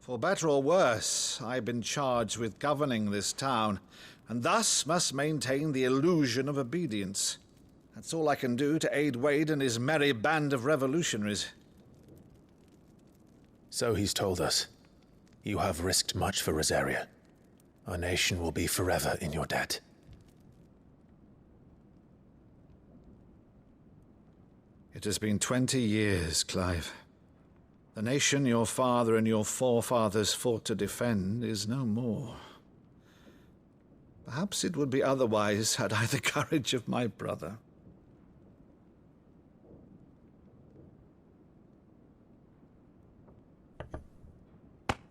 S19: For better or worse, I've been charged with governing this town, and thus must maintain the illusion of obedience. That's all I can do to aid Wade and his merry band of revolutionaries.
S7: So he's told us. You have risked much for Rosaria. Our nation will be forever in your debt.
S19: It has been 20 years, Clive. The nation your father and your forefathers fought to defend is no more. Perhaps it would be otherwise had I the courage of my brother.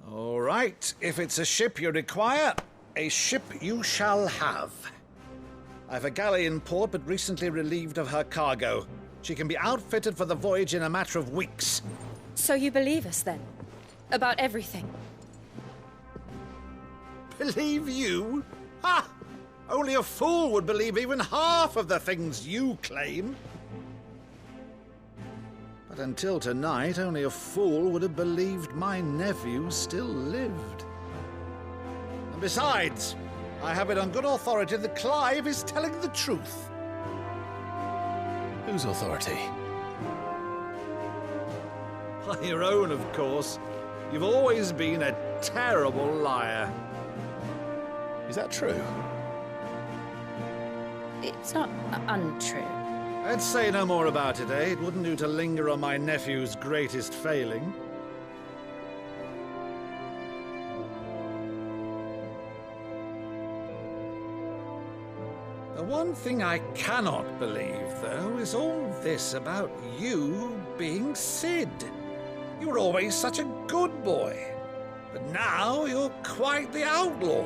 S19: All right, if it's a ship you require, a ship you shall have. I've a galley in port, but recently relieved of her cargo. She can be outfitted for the voyage in a matter of weeks.
S8: So you believe us, then? About everything?
S19: Believe you? Ha! Only a fool would believe even half of the things you claim. But until tonight, only a fool would have believed my nephew still lived. And besides, I have it on good authority that Clive is telling the truth.
S7: Whose authority?
S19: By your own, of course. You've always been a terrible liar.
S7: Is that true?
S8: It's not untrue.
S19: Let's say no more about it, eh? It wouldn't do to linger on my nephew's greatest failing. The one thing I cannot believe, though, is all this about you being Sid. You were always such a good boy, but now you're quite the outlaw.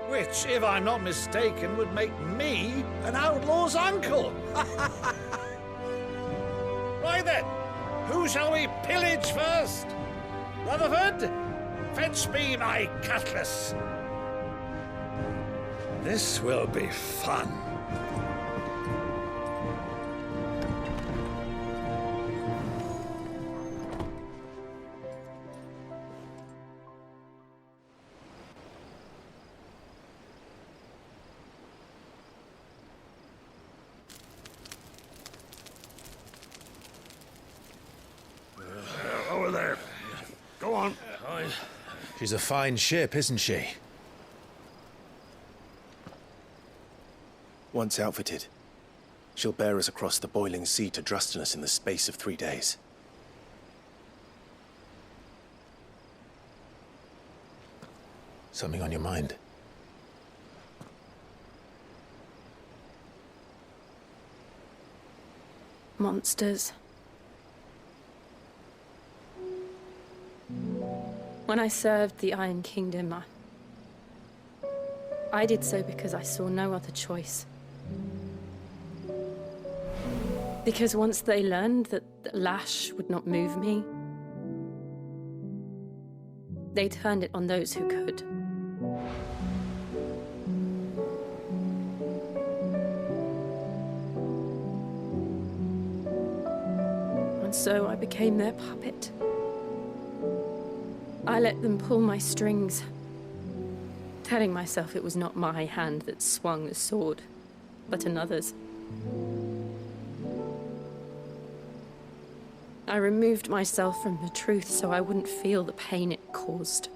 S19: Which, if I'm not mistaken, would make me an outlaw's uncle. Right then, who shall we pillage first? Rutherford, fetch me my cutlass. This will be fun.
S3: Over there. Go on.
S7: She's a fine ship, isn't she?
S23: Once outfitted, she'll bear us across the boiling sea to Drustinus in the space of 3 days.
S7: Something on your mind?
S8: Monsters. When I served the Iron Kingdom, I did so because I saw no other choice. Because once they learned that the lash would not move me, they turned it on those who could. And so I became their puppet. I let them pull my strings, telling myself it was not my hand that swung the sword, but another's. I removed myself from the truth so I wouldn't feel the pain it caused.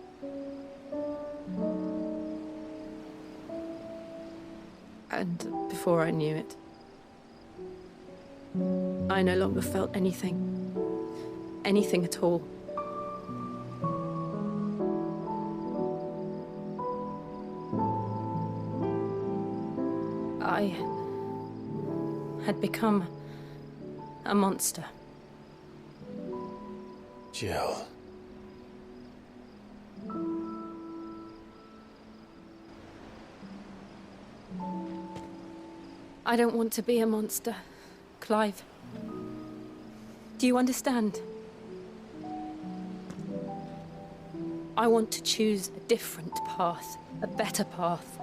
S8: And before I knew it, I no longer felt anything. Anything at all. I had become a monster.
S7: Jill.
S8: I don't want to be a monster, Clive. Do you understand? I want to choose a different path, a better path.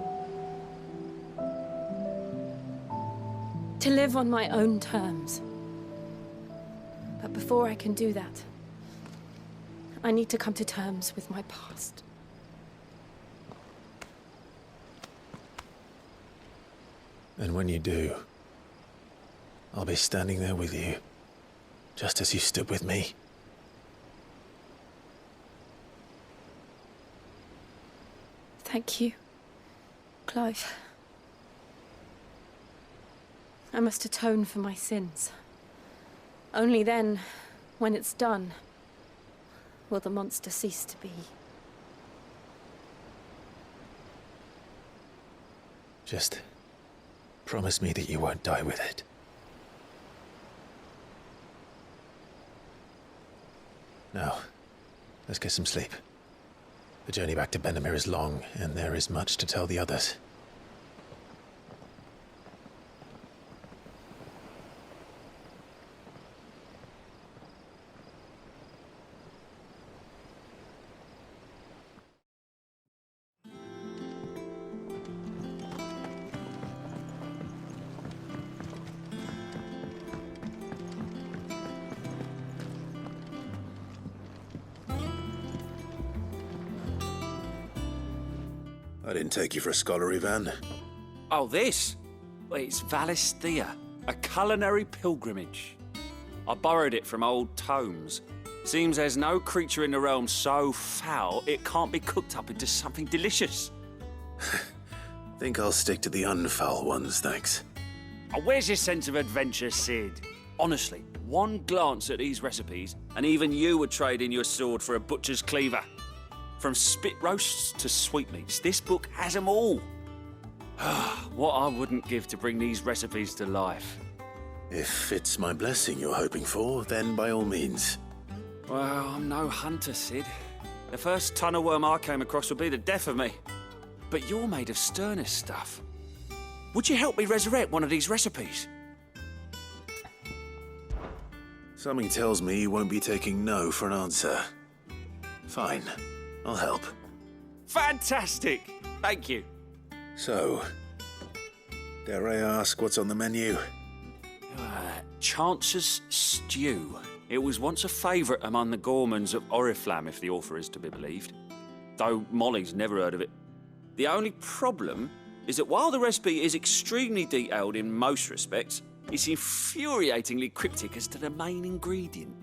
S8: To live on my own terms. But before I can do that, I need to come to terms with my past.
S7: And when you do, I'll be standing there with you, just as you stood with me.
S8: Thank you, Clive. I must atone for my sins. Only then, when it's done, will the monster cease to be.
S7: Just promise me that you won't die with it. Now, let's get some sleep. The journey back to Benamir is long, and there is much to tell the others.
S23: I didn't take you for a scholarly van.
S9: Oh, this? Well, it's Valisthea, a culinary pilgrimage. I borrowed it from old tomes. Seems there's no creature in the realm so foul it can't be cooked up into something delicious.
S23: Think I'll stick to the unfoul ones, thanks.
S9: Oh, where's your sense of adventure, Sid? Honestly, one glance at these recipes, and even you would trade in your sword for a butcher's cleaver. From spit roasts to sweetmeats, this book has them all. What I wouldn't give to bring these recipes to life.
S23: If it's my blessing you're hoping for, then by all means.
S9: Well, I'm no hunter, Sid. The first tunnel worm I came across would be the death of me. But you're made of sterner stuff. Would you help me resurrect one of these recipes?
S23: Something tells me you won't be taking no for an answer. Fine, I'll help.
S9: Fantastic! Thank you.
S23: So, dare I ask what's on the menu?
S9: Chance's Stew. It was once a favourite among the gourmands of Oriflamme, if the author is to be believed. Though Molly's never heard of it. The only problem is that while the recipe is extremely detailed in most respects, it's infuriatingly cryptic as to the main ingredient.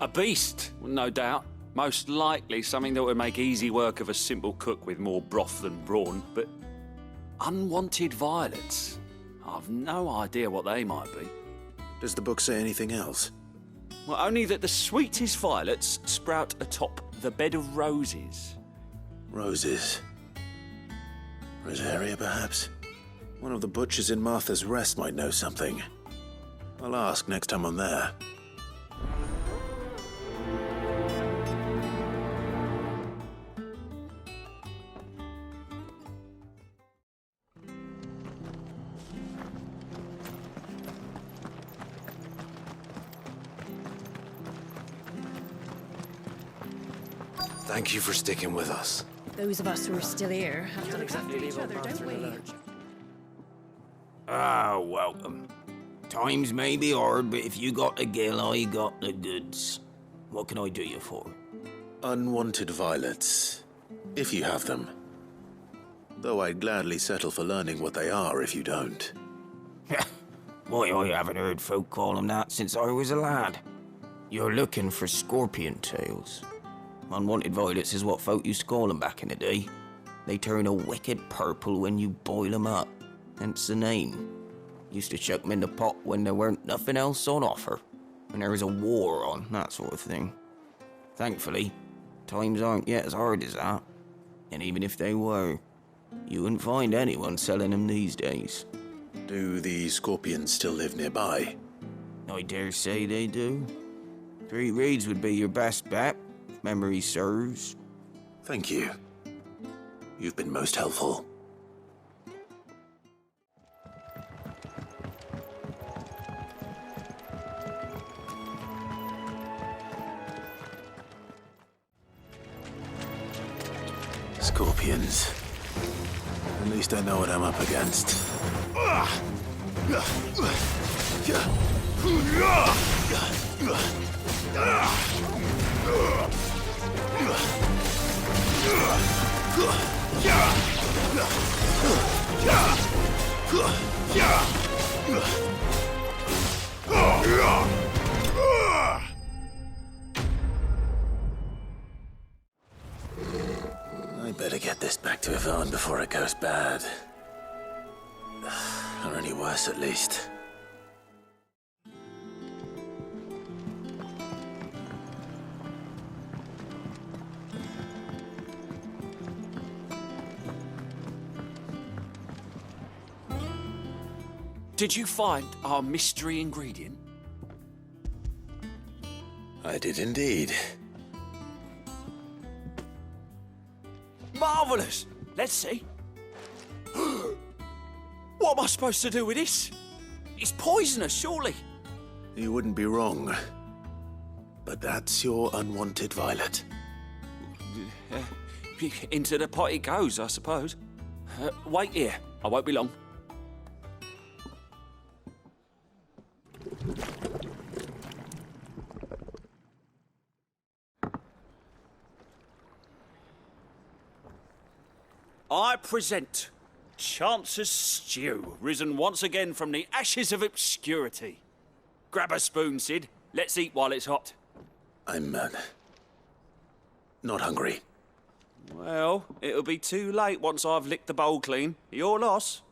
S9: A beast, no doubt. Most likely something that would make easy work of a simple cook with more broth than brawn, but unwanted violets. I've no idea what they might be.
S23: Does the book say anything else?
S9: Well, only that the sweetest violets sprout atop the bed of roses.
S23: Roses. Rosaria, perhaps? One of the butchers in Martha's Rest might know something. I'll ask next time I'm there.
S7: Thank you for sticking with us.
S8: Those of us who are still here have to look after each other, don't we?
S16: Ah, welcome. Times may be hard, but if you got the gill, I got the goods. What can I do you for?
S23: Unwanted violets, if you have them. Though I'd gladly settle for learning what they are if you don't.
S16: Why, I haven't heard folk call them that since I was a lad. You're looking for scorpion tails. Unwanted violets is what folk used to call them back in the day. They turn a wicked purple when you boil them up, hence the name. Used to chuck them in the pot when there weren't nothing else on offer, when there was a war on, that sort of thing. Thankfully, times aren't yet as hard as that. And even if they were, you wouldn't find anyone selling them these days.
S23: Do the scorpions still live nearby?
S16: I dare say they do. 3 Reeds would be your best bet, if memory serves.
S23: Thank you. You've been most helpful. Scorpions. At least I know what I'm up against. I better get this back to Yvonne before it goes bad. Or any worse, at least.
S9: Did you find our mystery ingredient?
S23: I did indeed.
S9: Marvellous! Let's see. What am I supposed to do with this? It's poisonous, surely.
S23: You wouldn't be wrong. But that's your unwanted violet.
S9: Into the pot it goes, I suppose. Wait here. I won't be long.
S1: I present Chance's Stew, risen once again from the ashes of obscurity. Grab a spoon, Sid. Let's eat while it's hot.
S23: I'm, not hungry.
S1: Well, it'll be too late once I've licked the bowl clean. Your loss.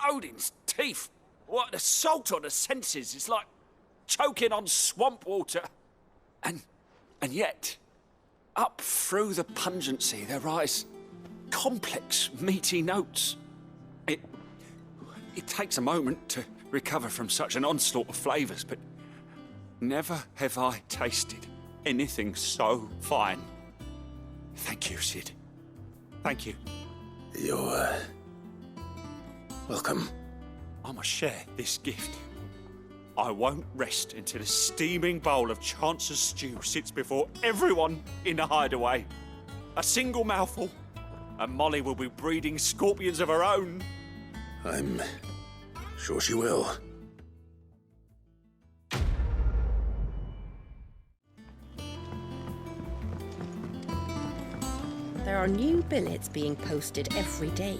S1: Odin's teeth. What an assault on the senses. It's like choking on swamp water. And yet, up through the pungency, there rise complex, meaty notes. It takes a moment to recover from such an onslaught of flavours, but never have I tasted anything so fine. Thank you, Sid. Thank you.
S23: You're, welcome.
S1: I must share this gift. I won't rest until a steaming bowl of Chance's stew sits before everyone in the hideaway. A single mouthful, and Molly will be breeding scorpions of her own.
S23: I'm sure she will.
S14: There are new billets being posted every day.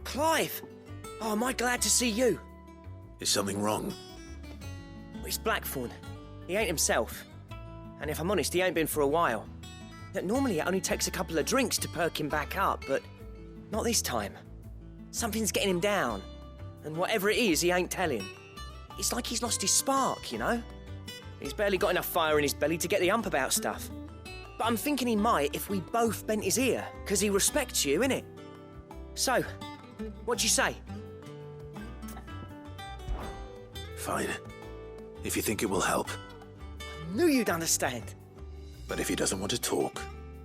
S20: Clive! Oh, am I glad to see you?
S23: Is something wrong?
S20: It's Blackthorn. He ain't himself. And if I'm honest, he ain't been for a while. Normally it only takes a couple of drinks to perk him back up, but not this time. Something's getting him down. And whatever it is, he ain't telling. It's like he's lost his spark, you know? He's barely got enough fire in his belly to get the ump about stuff. But I'm thinking he might if we both bent his ear, because he respects you, innit? So, what'd you say?
S23: Fine. If you think it will help.
S20: I knew you'd understand.
S23: But if he doesn't want to talk,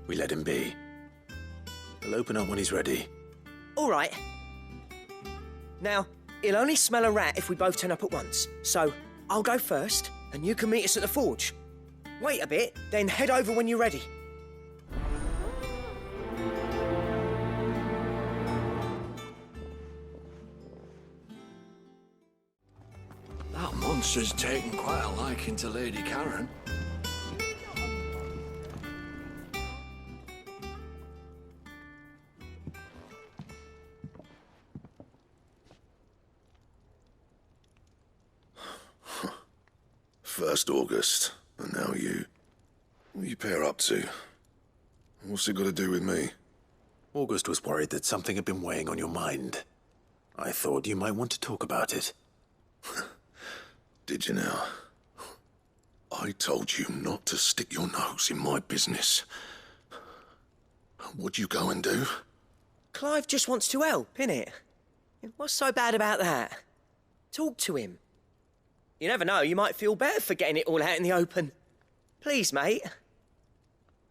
S23: we let him be. He'll open up when he's ready.
S20: All right. Now, he'll only smell a rat if we both turn up at once. So, I'll go first, and you can meet us at the forge. Wait a bit, then head over when you're ready.
S13: That monster's taken quite a liking to Lady Karen.
S10: First August, and now you. What are you pair up to? What's it got to do with me?
S23: August was worried that something had been weighing on your mind. I thought you might want to talk about it.
S10: Did you now? I told you not to stick your nose in my business. What'd you go and do?
S20: Clive just wants to help, innit? What's so bad about that? Talk to him. You never know, you might feel better for getting it all out in the open. Please, mate.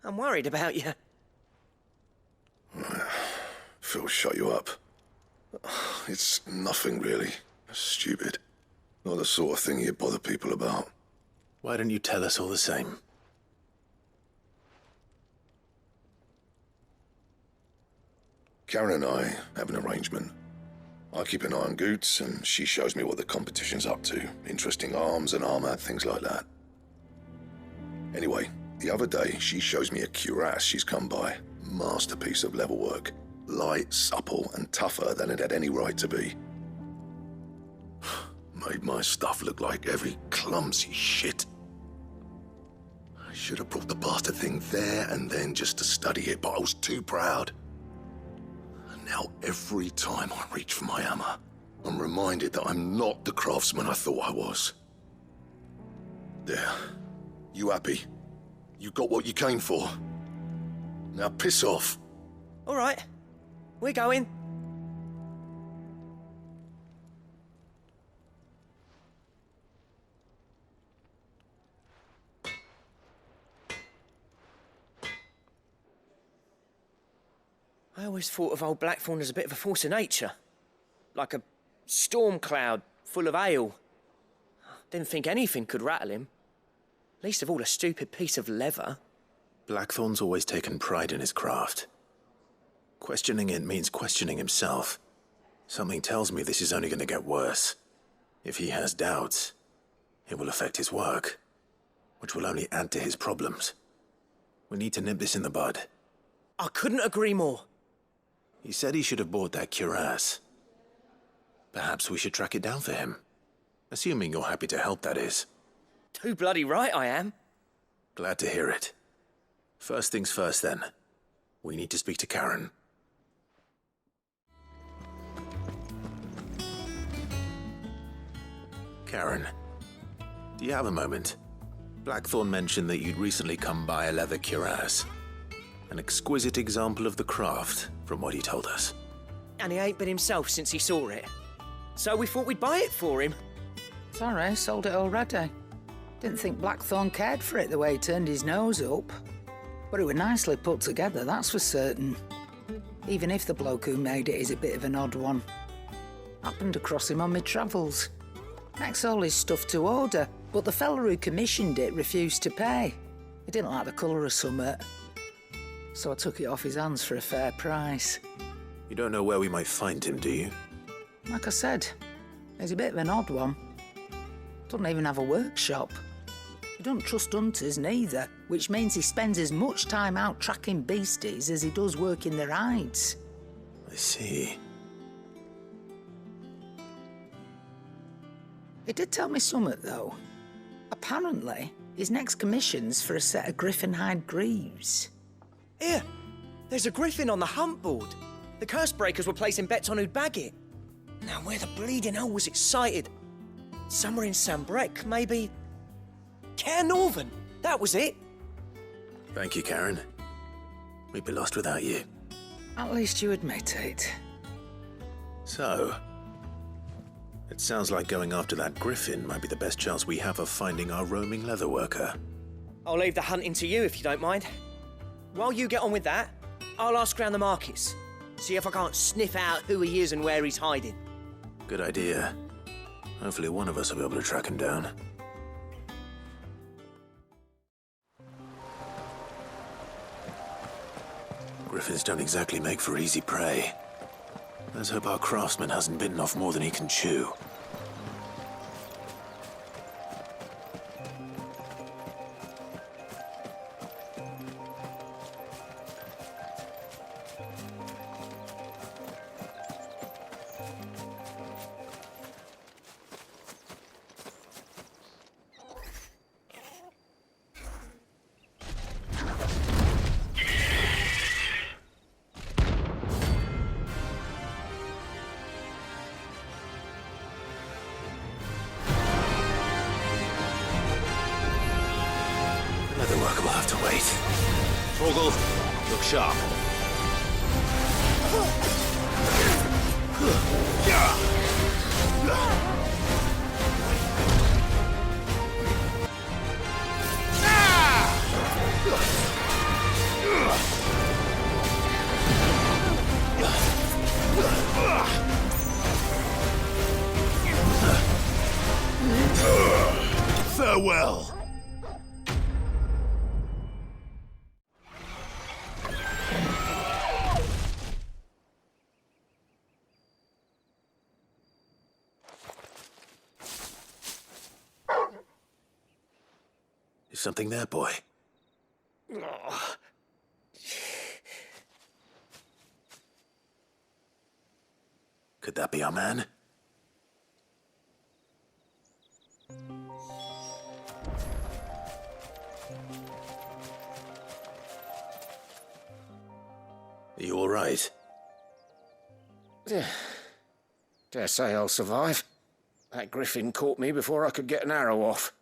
S20: I'm worried about you.
S10: Phil shut you up. It's nothing, really. Stupid. Not the sort of thing you bother people about.
S23: Why don't you tell us all the same?
S10: Karen and I have an arrangement. I keep an eye on Goots, and she shows me what the competition's up to. Interesting arms and armor, things like that. Anyway, the other day, she shows me a cuirass she's come by. Masterpiece of level work. Light, supple, and tougher than it had any right to be. Made my stuff look like every clumsy shit. I should have brought the bastard thing there and then just to study it, but I was too proud. And now every time I reach for my hammer, I'm reminded that I'm not the craftsman I thought I was. There. You happy? You got what you came for. Now piss off.
S20: All right. We're going. I always thought of old Blackthorn as a bit of a force of nature. Like a storm cloud full of ale. Didn't think anything could rattle him. Least of all a stupid piece of leather.
S23: Blackthorn's always taken pride in his craft. Questioning it means questioning himself. Something tells me this is only going to get worse. If he has doubts, it will affect his work, which will only add to his problems. We need to nip this in the bud.
S20: I couldn't agree more.
S23: He said he should have bought that cuirass. Perhaps we should track it down for him. Assuming you're happy to help, that is.
S20: Too bloody right I am.
S23: Glad to hear it. First things first, then. We need to speak to Karen. Karen, do you have a moment? Blackthorn mentioned that you'd recently come by a leather cuirass. An exquisite example of the craft, from what he told us.
S20: And he ain't been himself since he saw it. So we thought we'd buy it for him.
S12: Sorry, sold it already. Didn't think Blackthorn cared for it the way he turned his nose up. But it was nicely put together, that's for certain. Even if the bloke who made it is a bit of an odd one. Happened across him on my travels. Next all his stuff to order, but the fella who commissioned it refused to pay. He didn't like the colour of summit. So I took it off his hands for a fair price.
S23: You don't know where we might find him, do you?
S12: Like I said, he's a bit of an odd one. Doesn't even have a workshop. He don't trust hunters neither, which means he spends as much time out tracking beasties as he does working their hides.
S23: I see.
S12: He did tell me something, though. Apparently, his next commission's for a set of griffin hide greaves.
S20: Here, there's a griffin on the hunt board. The curse breakers were placing bets on who'd bag it. Now, where the bleeding hell was it sighted? Somewhere in Sambrec, maybe... Cairnorvin, that was it.
S23: Thank you, Karen. We'd be lost without you.
S12: At least you admit it.
S23: So, it sounds like going after that griffin might be the best chance we have of finding our roaming leatherworker.
S20: I'll leave the hunting to you if you don't mind. While you get on with that, I'll ask around the markets. See if I can't sniff out who he is and where he's hiding.
S23: Good idea. Hopefully one of us will be able to track him down. Griffins don't exactly make for easy prey. Let's hope our craftsman hasn't bitten off more than he can chew. Leatherworker will have to wait. Torgal, look sharp. Farewell. Is something there, boy? Could that be our man? Are you all right?
S11: Dare say I'll survive. That griffin caught me before I could get an arrow off.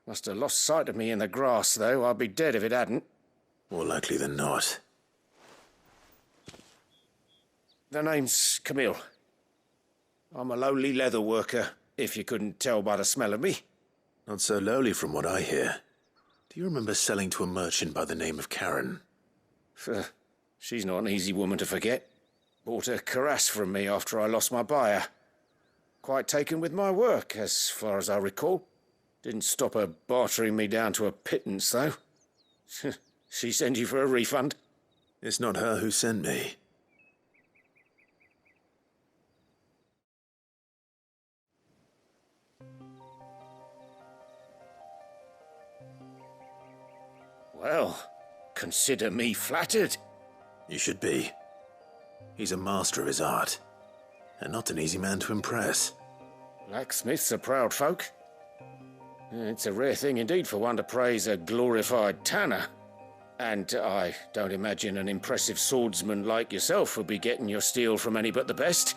S11: Must have lost sight of me in the grass, though. I'd be dead if it hadn't.
S23: More likely than not.
S11: The name's Camille. I'm a lowly leather worker, if you couldn't tell by the smell of me.
S23: Not so lowly from what I hear. Do you remember selling to a merchant by the name of Karen?
S11: She's not an easy woman to forget. Bought a cuirass from me after I lost my buyer. Quite taken with my work, as far as I recall. Didn't stop her bartering me down to a pittance, though. She sent you for a refund?
S23: It's not her who sent me.
S4: Well, consider me flattered.
S23: You should be. He's a master of his art, and not an easy man to impress.
S4: Blacksmiths are proud folk. It's a rare thing indeed for one to praise a glorified tanner. And I don't imagine an impressive swordsman like yourself would be getting your steel from any but the best.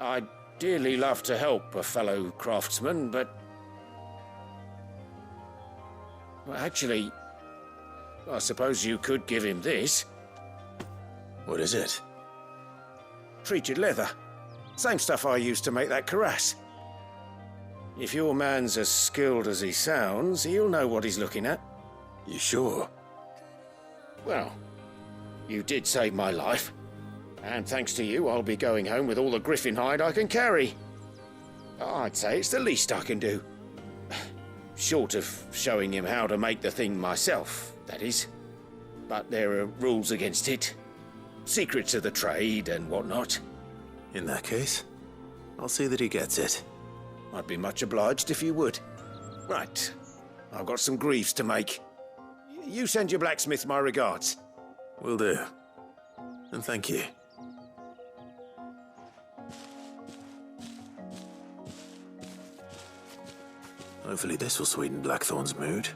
S4: I'd dearly love to help a fellow craftsman, but... well, actually, I suppose you could give him this.
S23: What is it?
S4: Treated leather. Same stuff I used to make that cuirass. If your man's as skilled as he sounds, he'll know what he's looking at.
S23: You sure?
S4: Well, you did save my life. And thanks to you, I'll be going home with all the griffin hide I can carry. I'd say it's the least I can do. Short of showing him how to make the thing myself, that is. But there are rules against it. Secrets of the trade and whatnot.
S23: In that case, I'll see that he gets it.
S4: I'd be much obliged if you would. Right, I've got some greaves to make. You send your blacksmith my regards.
S23: Will do. And thank you. Hopefully this will sweeten Blackthorn's mood.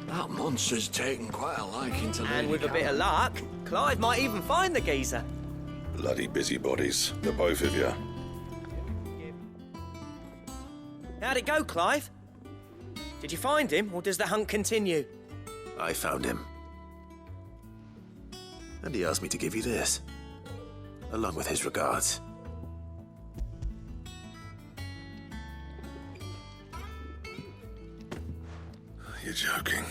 S13: That monster's taken quite a liking to
S20: And
S13: Lady
S20: with a bit of luck, Clive might even find the geezer.
S10: Bloody busybodies, the both of you.
S20: How'd it go, Clive? Did you find him, or does the hunt continue?
S23: I found him. And he asked me to give you this, along with his regards.
S10: You're joking.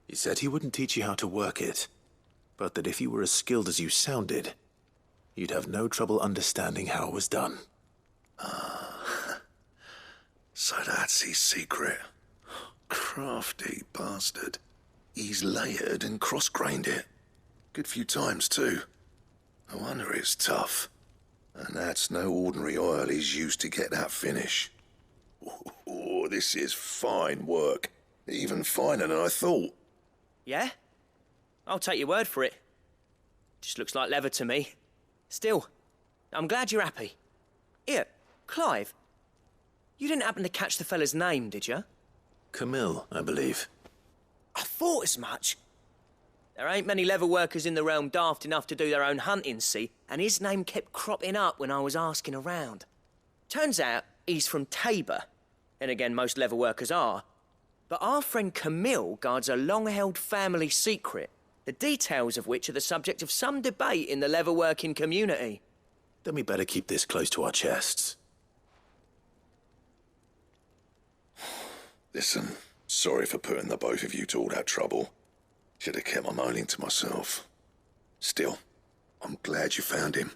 S23: He said he wouldn't teach you how to work it, but that if you were as skilled as you sounded, you'd have no trouble understanding how it was done.
S10: So that's his secret. Crafty bastard. He's layered and cross-grained it. Good few times, too. No wonder it's tough. And that's no ordinary oil he's used to get that finish. Oh, this is fine work. Even finer than I thought.
S20: Yeah? I'll take your word for it. Just looks like leather to me. Still, I'm glad you're happy. Here, Clive, you didn't happen to catch the fella's name, did you?
S23: Camille, I believe.
S20: I thought as much. There ain't many leather workers in the realm daft enough to do their own hunting, see, and his name kept cropping up when I was asking around. Turns out he's from Tabor, and again, most leather workers are. But our friend Camille guards a long-held family secret, the details of which are the subject of some debate in the leather-working community.
S23: Then we better keep this close to our chests.
S10: Listen, sorry for putting the both of you to all that trouble. Should have kept my moaning to myself. Still, I'm glad you found him.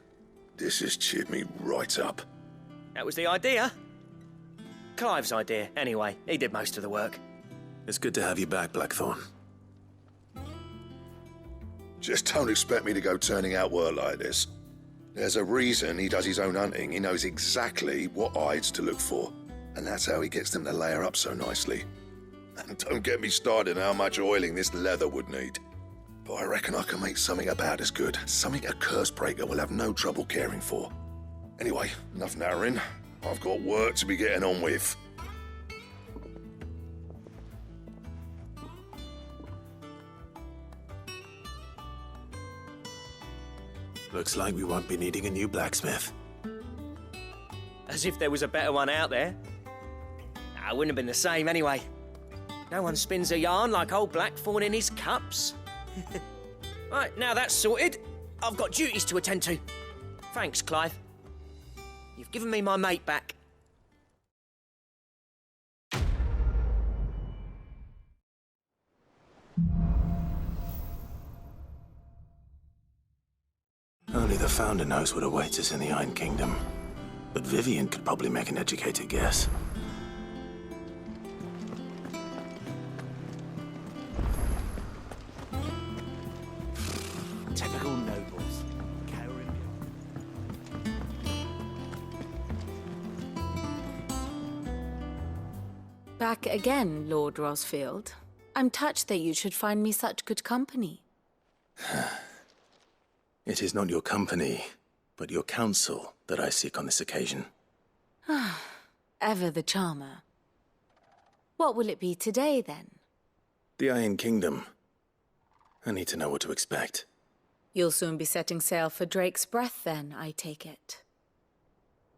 S10: This has cheered me right up.
S20: That was the idea. Clive's idea, anyway. He did most of the work.
S23: It's good to have you back, Blackthorn.
S10: Just don't expect me to go turning out work like this. There's a reason he does his own hunting. He knows exactly what hides to look for. And that's how he gets them to layer up so nicely. And don't get me started on how much oiling this leather would need. But I reckon I can make something about as good. Something a curse breaker will have no trouble caring for. Anyway, enough narrowing. I've got work to be getting on with.
S23: Looks like we won't be needing a new blacksmith.
S20: As if there was a better one out there. It wouldn't have been the same anyway. No one spins a yarn like old Blackthorn in his cups. Right, now that's sorted, I've got duties to attend to. Thanks, Clive. You've given me my mate back.
S23: Only the Founder knows what awaits us in the Iron Kingdom. but Vivian could probably make an educated guess.
S6: Typical nobles.
S8: Back again, Lord Rosfield. I'm touched that you should find me such good company.
S23: It is not your company, but your counsel that I seek on this occasion.
S8: Ever the charmer. What will it be today, then?
S23: The Iron Kingdom. I need to know what to expect.
S8: You'll soon be setting sail for Drake's Breath, then, I take it.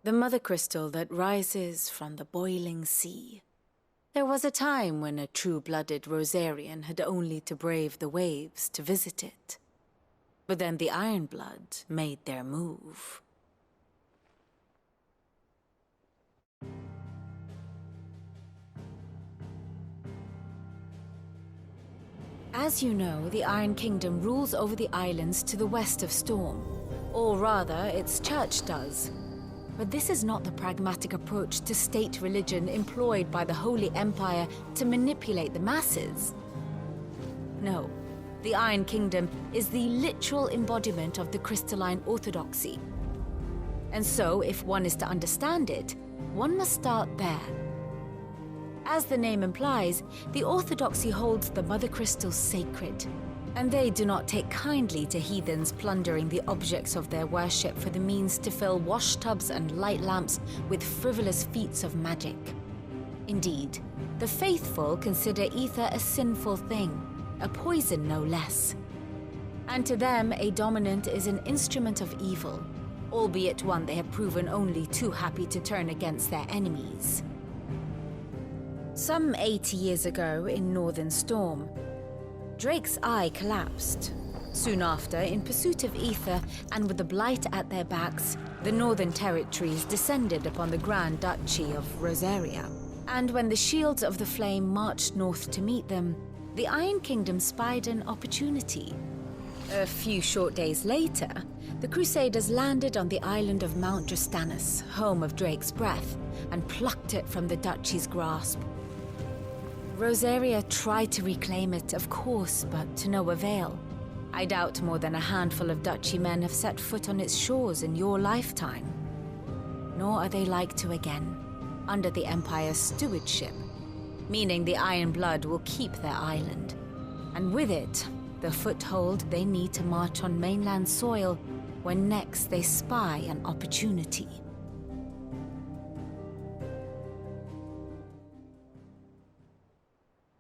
S8: The mother crystal that rises from the boiling sea. There was a time when a true-blooded Rosarian had only to brave the waves to visit it. But then the Ironblood made their move. As you know, the Iron Kingdom rules over the islands to the west of Storm. Or rather, its church does. But this is not the pragmatic approach to state religion employed by the Holy Empire to manipulate the masses. No, the Iron Kingdom is the literal embodiment of the crystalline orthodoxy. And so, if one is to understand it, one must start there. As the name implies, the orthodoxy holds the mother crystals sacred, and they do not take kindly to heathens plundering the objects of their worship for the means to fill washtubs and light lamps with frivolous feats of magic. Indeed, the faithful consider ether a sinful thing, a poison no less. And to them, a dominant is an instrument of evil, albeit one they have proven only too happy to turn against their enemies. Some 80 years ago in Northern Storm, Drake's eye collapsed. Soon after, in pursuit of ether and with the blight at their backs, the Northern Territories descended upon the Grand Duchy of Rosaria. And when the Shields of the Flame marched north to meet them, the Iron Kingdom spied an opportunity. A few short days later, the Crusaders landed on the island of Mount Drastanus, home of Drake's Breath, and plucked it from the Duchy's grasp. Rosaria tried to reclaim it, of course, but to no avail. I doubt more than a handful of Duchy men have set foot on its shores in your lifetime. Nor are they like to again, under the Empire's stewardship, meaning the Iron Blood will keep their island, and with it, the foothold they need to march on mainland soil when next they spy an opportunity.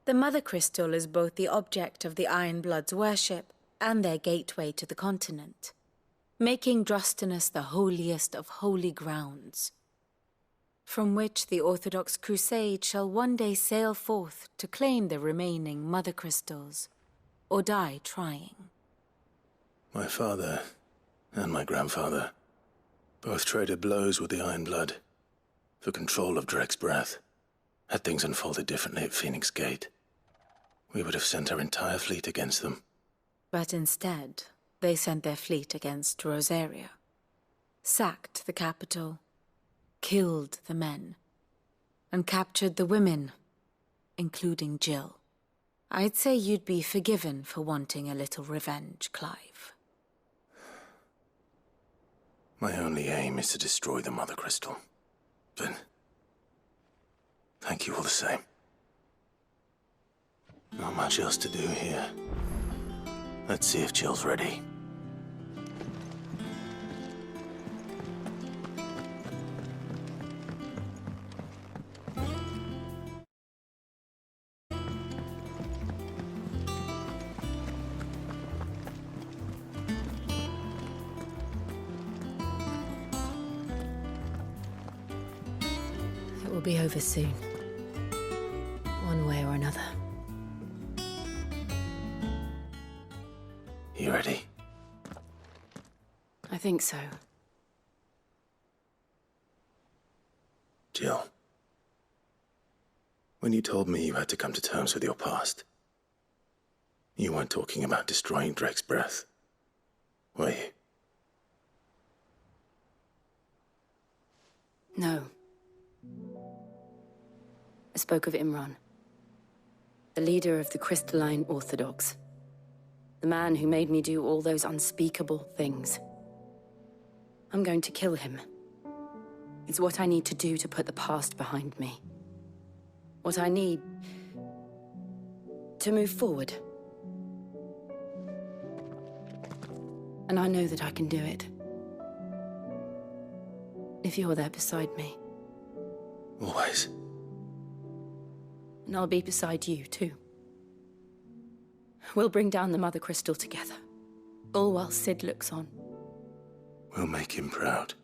S8: The Mother Crystal is both the object of the Iron Blood's worship and their gateway to the continent, making Drastanus the holiest of holy grounds, from which the Orthodox Crusade shall one day sail forth to claim the remaining Mother Crystals, or die trying.
S23: My father and my grandfather both traded blows with the Iron Blood for control of Drake's Breath. Had things unfolded differently at Phoenix Gate, we would have sent our entire fleet against them.
S8: But instead, they sent their fleet against Rosaria, sacked the capital, killed the men, and captured the women, including Jill. I'd say you'd be forgiven for wanting a little revenge, Clive.
S23: My only aim is to destroy the Mother Crystal. But thank you all the same. Not much else to do here. Let's see if Jill's ready.
S8: It will be over soon, one way or another.
S23: You ready?
S8: I think so.
S23: Jill, when you told me you had to come to terms with your past, you weren't talking about destroying Drake's Breath, were you?
S8: No. I spoke of Imran, the leader of the Crystalline Orthodox. The man who made me do all those unspeakable things. I'm going to kill him. It's what I need to do to put the past behind me. What I need to move forward. And I know that I can do it. If you're there beside me.
S23: Always.
S8: And I'll be beside you, too. We'll bring down the Mother Crystal together. All while Sid looks on.
S23: We'll make him proud.